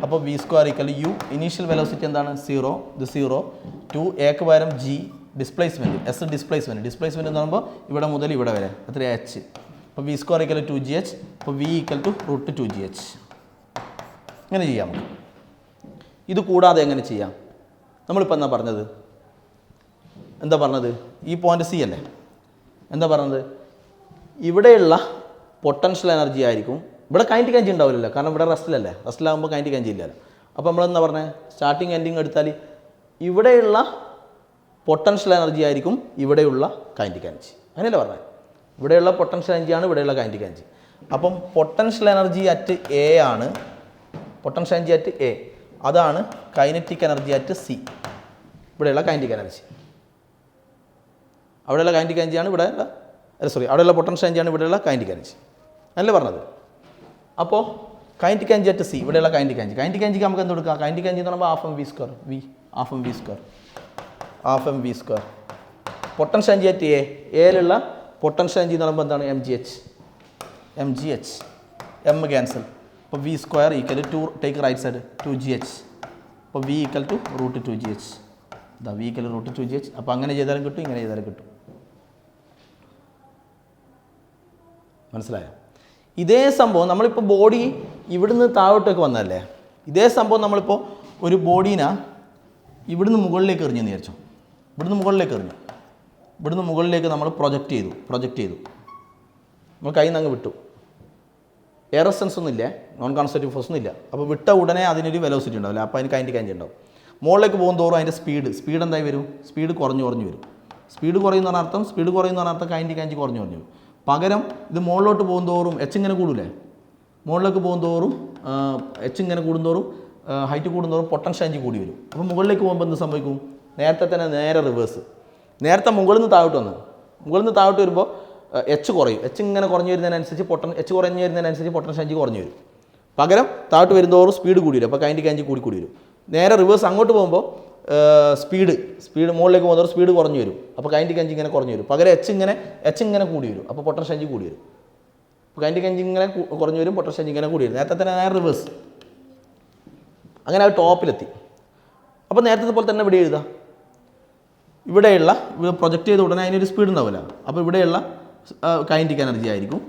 അപ്പോൾ V² = U, ഇനീഷ്യൽ വെലോസിറ്റി എന്താണ് 0, ഇത് 0, 2a പകരം G ഡിസ്പ്ലേസ്മെൻറ്റ്, S ഡിസ്പ്ലേസ്മെൻറ്റ് എന്ന് പറയുമ്പോൾ ഇവിടെ മുതൽ ഇവിടെ വരെ എത്ര h. അപ്പോൾ V² = 2gh, അപ്പോൾ V = √2gh. ഇങ്ങനെ ചെയ്യാം നമുക്ക്. ഇത് കൂടാതെ എങ്ങനെ ചെയ്യാം, നമ്മളിപ്പോൾ എന്താ പറഞ്ഞത് ഈ പോയിന്റ് C അല്ലേ, എന്താ പറഞ്ഞത് ഇവിടെയുള്ള പൊട്ടൻഷ്യൽ എനർജി ആയിരിക്കും, ഇവിടെ കൈനറ്റിക് എനർജി ഉണ്ടാവില്ലല്ലോ, കാരണം ഇവിടെ റെസ്റ്റിലല്ലേ, റെസ്റ്റിലാകുമ്പോൾ കൈനറ്റിക് എനർജി ഇല്ലല്ലോ. അപ്പോൾ നമ്മളെന്താ പറഞ്ഞത്, സ്റ്റാർട്ടിങ് എൻഡിങ് എടുത്താൽ ഇവിടെയുള്ള പൊട്ടൻഷ്യൽ എനർജി ആയിരിക്കും ഇവിടെയുള്ള കൈനറ്റിക് എനർജി, അങ്ങനെയല്ലേ പറഞ്ഞത്. ഇവിടെയുള്ള പൊട്ടൻഷ്യൽ എനർജിയാണ് ഇവിടെയുള്ള കൈനറ്റിക് എനർജി. അപ്പം പൊട്ടൻഷ്യൽ എനർജി അറ്റ് എ ആണ്, പൊട്ടൻഷ്യൽ എനർജി അറ്റ് എ അതാണ് കൈനറ്റിക് എനർജി അറ്റ് സി, ഇവിടെയുള്ള കൈനറ്റിക് എനർജി. അവിടെയുള്ള കൈനറ്റിക് എനർജിയാണ് ഇവിടെയുള്ള അവിടെയുള്ള പൊട്ടൻഷ്യൽ എനർജിയാണ് ഇവിടെയുള്ള കൈനറ്റിക് എനർജി, അല്ലേ പറഞ്ഞത്. അപ്പോൾ കൈനറ്റിക് എനർജി അറ്റ് സി ഇവിടെയുള്ള കൈനറ്റിക് എനർജി, കൈനറ്റിക് എനർജിക്ക് നമുക്ക് എന്ത് കൊടുക്കാം, കൈനറ്റിക് എനർജി എന്ന് പറയുമ്പോൾ ½ mv². പൊട്ടൻഷ്യൽ എനർജി അറ്റ് എയിലുള്ള പൊട്ടൻഷ്യൽ എനർജി എന്ന് പറയുമ്പോൾ എന്താണ് mgh, m ക്യാൻസൽ. അപ്പോൾ V² = 2, take right side 2gh, അപ്പോൾ V = √2gh, ഇതാ V = √2gh. അപ്പോൾ അങ്ങനെ ചെയ്താലും കിട്ടും, ഇങ്ങനെ ചെയ്താലും കിട്ടും. മനസ്സിലായോ? ഇതേ സംഭവം നമ്മളിപ്പോൾ ബോഡി ഇവിടുന്ന് താഴോട്ടേക്ക് വന്നതല്ലേ, ഇതേ സംഭവം നമ്മളിപ്പോൾ ഒരു ബോഡീനെ ഇവിടുന്ന് മുകളിലേക്ക് എറിഞ്ഞെന്ന് വിചാരിച്ചോ, ഇവിടുന്ന് മുകളിലേക്ക് നമ്മൾ പ്രൊജക്റ്റ് ചെയ്തു, നമ്മൾ കയ്യിൽ നിന്ന് അങ്ങ് വിട്ടു, എയർ റെസിസ്റ്റൻസ് ഒന്നും ഇല്ല, നോൺ കോൺസ്റ്റൻറ്റീവ് ഫോഴ്സ് ഒന്നും ഇല്ല. അപ്പോൾ വിട്ട ഉടനെ അതിനൊരു വെലോസിറ്റി ഉണ്ടാവില്ല, അപ്പോൾ അതിന് കൈനറ്റിക് എനർജി ഉണ്ടാവും. മുകളിലേക്ക് പോകും തോറും അതിൻ്റെ സ്പീഡ് എന്തായി വരും, സ്പീഡ് കുറഞ്ഞു വരും. സ്പീഡ് കുറയുന്ന അർത്ഥം കൈനറ്റിക് എനർജി കുറഞ്ഞു വരും. പകരം ഇത് മുകളിലോട്ട് പോകും തോറും h ഇങ്ങനെ കൂടൂലേ, മുകളിലേക്ക് പോകും തോറും h ഇങ്ങനെ കൂടുന്തോറും ഹൈറ്റ് കൂടുന്തോറും പൊട്ടൻഷ്യൽ എനർജി കൂടി വരും. അപ്പോൾ മുകളിലേക്ക് പോകുമ്പോൾ എന്ത് സംഭവിക്കും, നേരത്തെ തന്നെ നേരെ റിവേഴ്സ്. നേരത്തെ മുകളിൽ നിന്ന് താഴോട്ട് വരുമ്പോൾ h കുറയും, h ഇങ്ങനെ കുറഞ്ഞു വരുന്നതിനനുസരിച്ച് പൊട്ടൻഷ്യൽ എനർജി കുറഞ്ഞു വരും. പകരം താഴോട്ട് വരുന്നതോറും സ്പീഡ് കൂടി വരും, അപ്പോൾ കൈനറ്റിക് എനർജി കൂടി വരും. നേരെ റിവേഴ്സ് അങ്ങോട്ട് പോകുമ്പോൾ സ്പീഡ് മുകളിലേക്ക് പോകുന്നതോറും സ്പീഡ് കുറഞ്ഞു വരും, അപ്പോൾ കൈനറ്റിക് എനർജി ഇങ്ങനെ കുറഞ്ഞു വരും. പകരം h ഇങ്ങനെ കൂടി വരും, അപ്പോൾ പൊട്ടൻഷ്യൽ എനർജി കൂടി വരും. അപ്പോൾ കൈനറ്റിക് എനർജി ഇങ്ങനെ കുറഞ്ഞു വരും, പൊട്ടൻഷ്യൽ എനർജി ഇങ്ങനെ കൂടി വരും. നേരത്തെ തന്നെ നേരെ റിവേഴ്സ്. അങ്ങനെ അത് ടോപ്പിലെത്തി. അപ്പോൾ നേരത്തെ പോലെ തന്നെ ഇവിടെ എഴുതാം, ഇവിടെയുള്ള പ്രൊജക്റ്റ് ചെയ്ത ഉടനെ അതിനൊരു സ്പീഡ് ഉണ്ടാവില്ല, അപ്പോൾ ഇവിടെയുള്ള കൈനറ്റിക് എനർജി ആയിരിക്കും.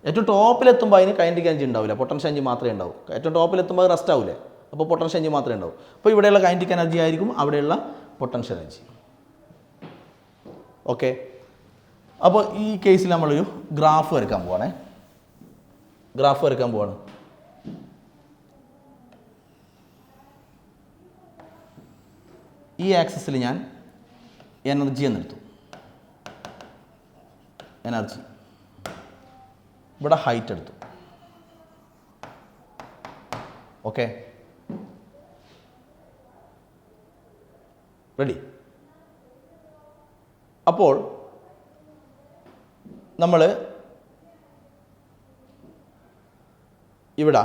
ഏറ്റവും ടോപ്പിലെത്തുമ്പോൾ അതിന് കൈനറ്റിക് എനർജി ഉണ്ടാവില്ല, പൊട്ടൻഷ്യൽ എനർജി മാത്രമേ ഉണ്ടാവൂ. ഏറ്റവും ടോപ്പിലെത്തുമ്പോൾ അത് റെസ്റ്റ് ആവില്ലേ, അപ്പോൾ പൊട്ടൻഷ്യൽ എനർജി മാത്രമേ ഉണ്ടാവും. അപ്പോൾ ഇവിടെയുള്ള കൈനറ്റിക് എനർജി ആയിരിക്കും അവിടെയുള്ള പൊട്ടൻഷ്യൽ എനർജി. ഓക്കെ. അപ്പോൾ ഈ കേസിൽ നമ്മളൊരു ഗ്രാഫ് വരയ്ക്കാൻ പോവാണ്. ഈ ആക്സിസിൽ ഞാൻ എനർജി എന്നെടുത്തു, ഇവിടെ ഹൈറ്റ് എടുത്തു. Okay, ready. അപ്പോൾ നമ്മൾ ഇവിടെ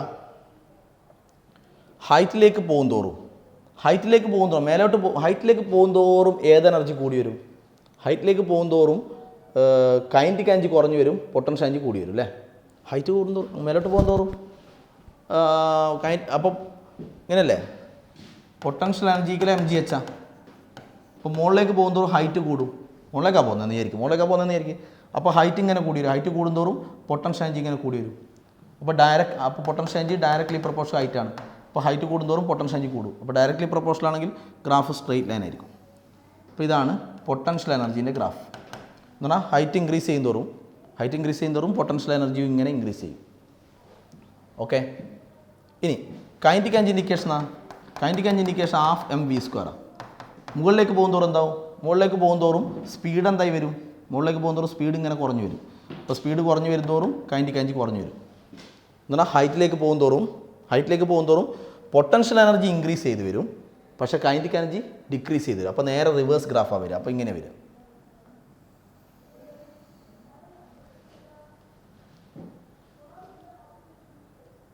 ഹൈറ്റിലേക്ക് പോകും തോറും ഹൈറ്റിലേക്ക് പോകും തോറും ഏത് എനർജി കൂടി വരും? ഹൈറ്റിലേക്ക് പോകും തോറും കൈനറ്റിക് എനർജി കുറഞ്ഞു വരും, പൊട്ടൻഷ്യൽ എനർജി കൂടി വരും അല്ലേ? ഹൈറ്റ് കൂടുന്തോറും മേലോട്ട് പോകും തോറും അപ്പം ഇങ്ങനെയല്ലേ? പൊട്ടൻഷ്യൽ എനർജിക്കൽ mgh. അപ്പോൾ മുകളിലേക്ക് പോകും തോറും ഹൈറ്റ് കൂടും. മുകളിലേക്കാണ് പോകുന്നതെന്ന് വിചാരിക്കും. അപ്പോൾ ഹൈറ്റ് ഇങ്ങനെ കൂടി വരും. ഹൈറ്റ് കൂടുന്തോറും പൊട്ടൻഷ്യൽ എനർജി ഇങ്ങനെ കൂടി വരും. അപ്പോൾ പൊട്ടൻഷ്യൽ എനർജി ഡയറക്റ്റ്ലി പ്രൊപ്പോർഷണൽ ഹൈറ്റാണ്. അപ്പോൾ ഹൈറ്റ് കൂടുന്തോറും പൊട്ടൻഷ്യൽ എനർജി കൂടും. അപ്പോൾ ഡയറക്റ്റ്ലി പ്രൊപ്പോർഷണൽ ആണെങ്കിൽ ഗ്രാഫ് സ്ട്രെയിറ്റ് ലൈൻ ആയിരിക്കും. അപ്പോൾ ഇതാണ് പൊട്ടൻഷ്യൽ എനർജീൻ്റെ ഗ്രാഫ് എന്ന് പറഞ്ഞാൽ ഹൈറ്റ് ഇൻക്രീസ് ചെയ്യും തോറും പൊട്ടൻഷ്യൽ എനർജിയും ഇങ്ങനെ ഇൻക്രീസ് ചെയ്യും. ഓക്കെ, ഇനി kinetic energy indication half mv². മുകളിലേക്ക് പോകും തോറും എന്താവും? മുകളിലേക്ക് പോകും തോറും സ്പീഡ് എന്തായി വരും? മുകളിലേക്ക് പോകും തോറും സ്പീഡ് ഇങ്ങനെ കുറഞ്ഞു വരും. അപ്പോൾ സ്പീഡ് കുറഞ്ഞു വരും തോറും കൈനറ്റിക് എനർജി കുറഞ്ഞു വരും. എന്ന് പറഞ്ഞാൽ ഹൈറ്റിലേക്ക് പോകും തോറും പൊട്ടൻഷ്യൽ എനർജി ഇൻക്രീസ് ചെയ്ത് വരും, പക്ഷേ കൈനറ്റിക് എനർജി ഡിക്രീസ് ചെയ്ത് വരും. അപ്പോൾ നേരെ റിവേഴ്സ് ഗ്രാഫാണ് വരിക. അപ്പോൾ ഇങ്ങനെ വരും.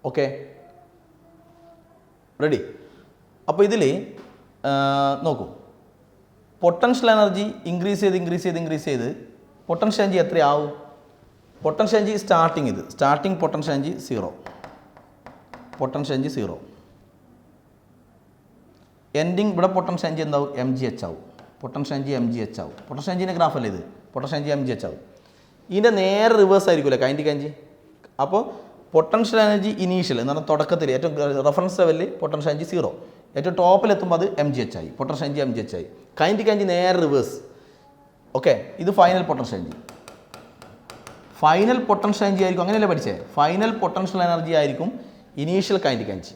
Okay, ready? അപ്പോൾ ഇതിൽ നോക്കൂ, പൊട്ടൻഷ്യൽ എനർജി ഇൻക്രീസ് ചെയ്ത് പൊട്ടൻഷ്യൽ എനർജി എത്രയാവും? Potential energy starting potential energy 0. Ending ഇവിടെ പൊട്ടൻഷ്യൽ എനർജി എന്താവും? mgh ആവും. പൊട്ടൻഷ്യൽ എനർജിൻ്റെ ഗ്രാഫ് അല്ലേ ഇത്? പൊട്ടൻഷ്യൽ എനർജി mgh ആവും. ഇതിൻ്റെ നേരെ റിവേഴ്സ് ആയിരിക്കുമല്ലേ കൈനറ്റിക് എനർജി? അപ്പോൾ പൊട്ടൻഷ്യൽ എനർജി ഇനീഷ്യൽ എന്ന് പറഞ്ഞാൽ തുടക്കത്തിൽ ഏറ്റവും റെഫറൻസ് ലെവലിൽ പൊട്ടൻഷ്യൽ എനർജി 0, ഏറ്റവും ടോപ്പിലെത്തുമ്പോൾ അത് mgh ആയി. പൊട്ടൻഷ്യൽ എനർജി mgh ആയി. കൈനറ്റിക് എനർജി നേരെ റിവേഴ്സ്. ഓക്കെ, ഇത് ഫൈനൽ പൊട്ടൻഷ്യൽ എനർജി ആയിരിക്കും. അങ്ങനെയല്ലേ പഠിച്ചേ? ഫൈനൽ പൊട്ടൻഷ്യൽ എനർജി ആയിരിക്കും ഇനീഷ്യൽ കൈനറ്റിക് എനർജി.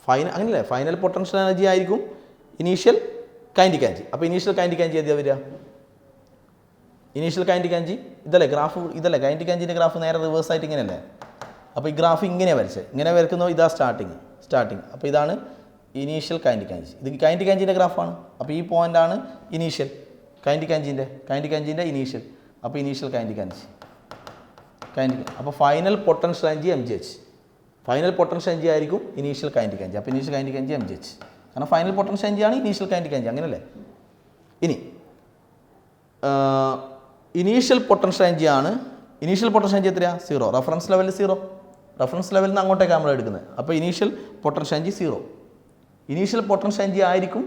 അങ്ങനെയല്ലേ? ഫൈനൽ പൊട്ടൻഷ്യൽ എനർജി ആയിരിക്കും ഇനീഷ്യൽ കൈനറ്റിക് എനർജി. അപ്പോൾ ഇനീഷ്യൽ കൈനറ്റിക് എനർജി ഏതാ വരിക? ഇനീഷ്യൽ കൈനറ്റിക് എനർജി ഇതല്ലേ ഗ്രാഫ്? കൈനറ്റിക് എനർജിൻ്റെ ഗ്രാഫ് നേരെ റിവേഴ്സ് ആയിട്ട് ഇങ്ങനെയല്ലേ? അപ്പോൾ ഈ ഗ്രാഫ് ഇങ്ങനെ വരച്ചേ, ഇങ്ങനെ വരയ്ക്കുന്നത് ഇതാ സ്റ്റാർട്ടിങ്. അപ്പോൾ ഇതാണ് ഇനീഷ്യൽ കൈനറ്റിക് എനർജി. ഇത് കൈനറ്റിക് എനർജിൻ്റെ ഗ്രാഫാണ്. അപ്പോൾ ഈ പോയിൻ്റാണ് ഇനീഷ്യൽ കൈനറ്റിക് എനർജിൻ്റെ ഇനീഷ്യൽ. അപ്പോൾ ഇനീഷ്യൽ കൈനറ്റിക് എനർജി. അപ്പോൾ final potential energy mgh. Final potential energy ആയിരിക്കും ഇനീഷ്യൽ കൈനറ്റിക് എനർജി. അപ്പോൾ ഇനീഷ്യൽ കൈനറ്റിക് എനർജി mgh. കാരണം ഫൈനൽ പൊട്ടൻഷ്യൽ എനർജിയാണ് ഇനീഷ്യൽ കൈനറ്റിക് എനർജി. അങ്ങനെയല്ലേ? ഇനി ഇനീഷ്യൽ പൊട്ടൻഷ്യൽ എനർജി എത്രയാണ്? 0. റെഫറൻസ് ലെവലിൽ 0. റെഫറൻസ് ലെവലിൽ നിന്ന് അങ്ങോട്ടേക്ക് നമ്മൾ എടുക്കുന്നത്. അപ്പോൾ initial potential energy 0. Initial potential energy ആയിരിക്കും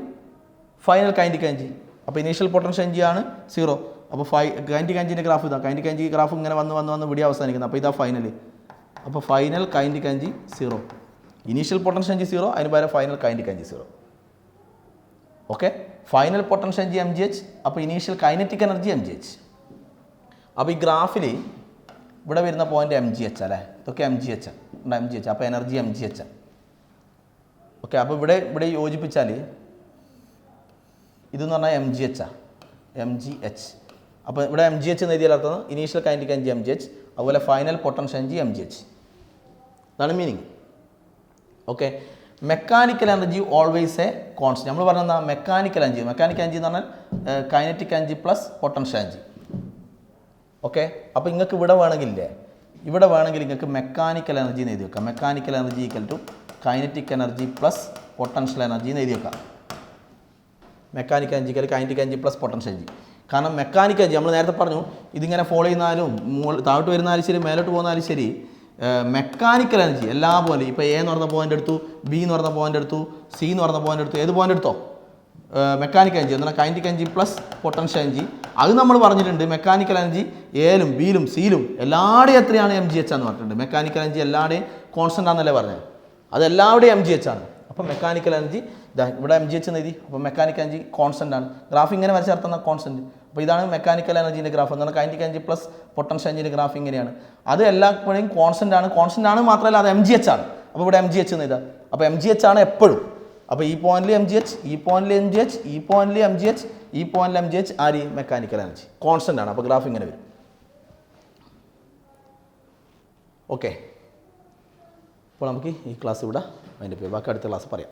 ഫൈനൽ കൈനറ്റിക് എനർജി. അപ്പോൾ ഇനീഷ്യൽ പൊട്ടൻഷ്യൽ എനർജി ആണ് 0. അപ്പോൾ കൈനറ്റിക് എനർജിൻ്റെ ഗ്രാഫ് ഇതാ. കൈനറ്റിക് എനർജി ഗ്രാഫ് ഇങ്ങനെ വന്ന് ഇവിടെ അവസാനിക്കുന്നത്. അപ്പോൾ ഇതാ ഫൈനൽ. അപ്പോൾ final kinetic energy 0. Initial potential energy 0, അതിന് പകരം final kinetic energy 0. Okay, final potential energy mgh. അപ്പോൾ ഇനീഷ്യൽ കൈനറ്റിക് എനർജി mgh. അപ്പോൾ ഈ ഗ്രാഫിൽ ഇവിടെ വരുന്ന പോയിന്റ് mgh അല്ലേ? ഇതൊക്കെ mgh. അപ്പോൾ എനർജി mgh. ഓക്കെ, അപ്പോൾ ഇവിടെ യോജിപ്പിച്ചാൽ ഇതെന്ന് പറഞ്ഞാൽ mgh. അപ്പോൾ ഇവിടെ mgh എന്ന് എഴുതിയാൽ അർത്ഥം ഇനീഷ്യൽ കൈനറ്റിക് എനർജി mgh, അതുപോലെ ഫൈനൽ പൊട്ടൻഷ്യൽ എനർജി mgh. അതാണ് meaning. Okay, mechanical energy always A constant. നമ്മൾ പറഞ്ഞാൽ മെക്കാനിക്കൽ എനർജി എന്ന് പറഞ്ഞാൽ kinetic energy plus potential energy. Okay, അപ്പോൾ നിങ്ങൾക്ക് ഇവിടെ വേണമെങ്കിൽ നിങ്ങൾക്ക് മെക്കാനിക്കൽ എനർജി എന്ന് എഴുതി വെക്കാം. Mechanical energy equal to kinetic energy plus potential energy എന്ന് എഴുതി വെക്കാം. Mechanical energy kinetic energy plus potential energy. കാരണം മെക്കാനിക്കൽ എനർജി നമ്മൾ നേരത്തെ പറഞ്ഞു, ഇതിങ്ങനെ ഫോളോ ചെയ്യുന്നാലും താഴോട്ട് വരുന്നാലും ശരി മേലോട്ട് പോകുന്നാലും ശരി, മെക്കാനിക്കൽ എനർജി എല്ലാ പോലെ ഇപ്പോൾ എ എന്ന് പറഞ്ഞ പോയിൻ്റ് എടുത്തു, ബി എന്ന് പറഞ്ഞ പോയിൻ്റ് എടുത്തു, സി എന്ന് പറഞ്ഞ പോയിൻ്റ് എടുത്തു, ഏത് പോയിൻ്റ് എടുത്തോ മെക്കാനിക്കൽ എനർജി എന്നാൽ kinetic energy plus potential energy. അത് നമ്മൾ പറഞ്ഞിട്ടുണ്ട്. മെക്കാനിക്കൽ എനർജി എയിലും ബിയിലും സിയിലും എല്ലാവരുടെയും എത്രയാണ് mgh എന്ന് പറഞ്ഞിട്ടുണ്ട്. മെക്കാനിക്കൽ എനർജി എല്ലാവരുടെയും കോൺസ്റ്റൻ്റ് ആണെന്നല്ലേ പറഞ്ഞത്? അത് എല്ലാവരുടെയും mgh ആണ്. അപ്പോൾ മെക്കാനിക്കൽ എനർജി ഇവിടെ mgh എന്ന് എഴുതി. അപ്പോൾ മെക്കാനിക്കൽ എനർജി കോൺസ്റ്റൻ്റ് ആണ്. ഗ്രാഫ് ഇങ്ങനെ വരച്ചേർത്തുന്ന കോൺസ്റ്റൻറ്റ്. അപ്പോൾ ഇതാണ് മെക്കാനിക്കൽ എനർജീൻ്റെ ഗ്രാഫ്. എന്നാൽ കൈനറ്റിക് എനർജി പ്ലസ് പൊട്ടൻഷ്യൽ എനർജിൻ്റെ ഗ്രാഫ് ഇങ്ങനെയാണ്. അത് എല്ലായ്പ്പോഴും കോൺസ്റ്റൻ്റ് ആണ് മാത്രമല്ല അത് mgh ആണ്. അപ്പോൾ ഇവിടെ mgh എന്ന് എഴുതാം. അപ്പോൾ mgh ആണ് എപ്പോഴും. അപ്പോൾ ഈ പോയിന്റിൽ mgh, ഈ പോയിന്റിൽ mgh, ഈ പോയിന്റിൽ mgh, ഈ പോയിന്റിൽ mgh, ആര് മെക്കാനിക്കൽ എനർജി കോൺസ്റ്റൻ്റ് ആണ്. അപ്പോൾ ഗ്രാഫ് ഇങ്ങനെ വരും. ഓക്കെ, അപ്പോൾ നമുക്ക് ഈ ക്ലാസ് ഇവിടെ അതിൻ്റെ ബാക്കി അടുത്ത ക്ലാസ് പറയാം.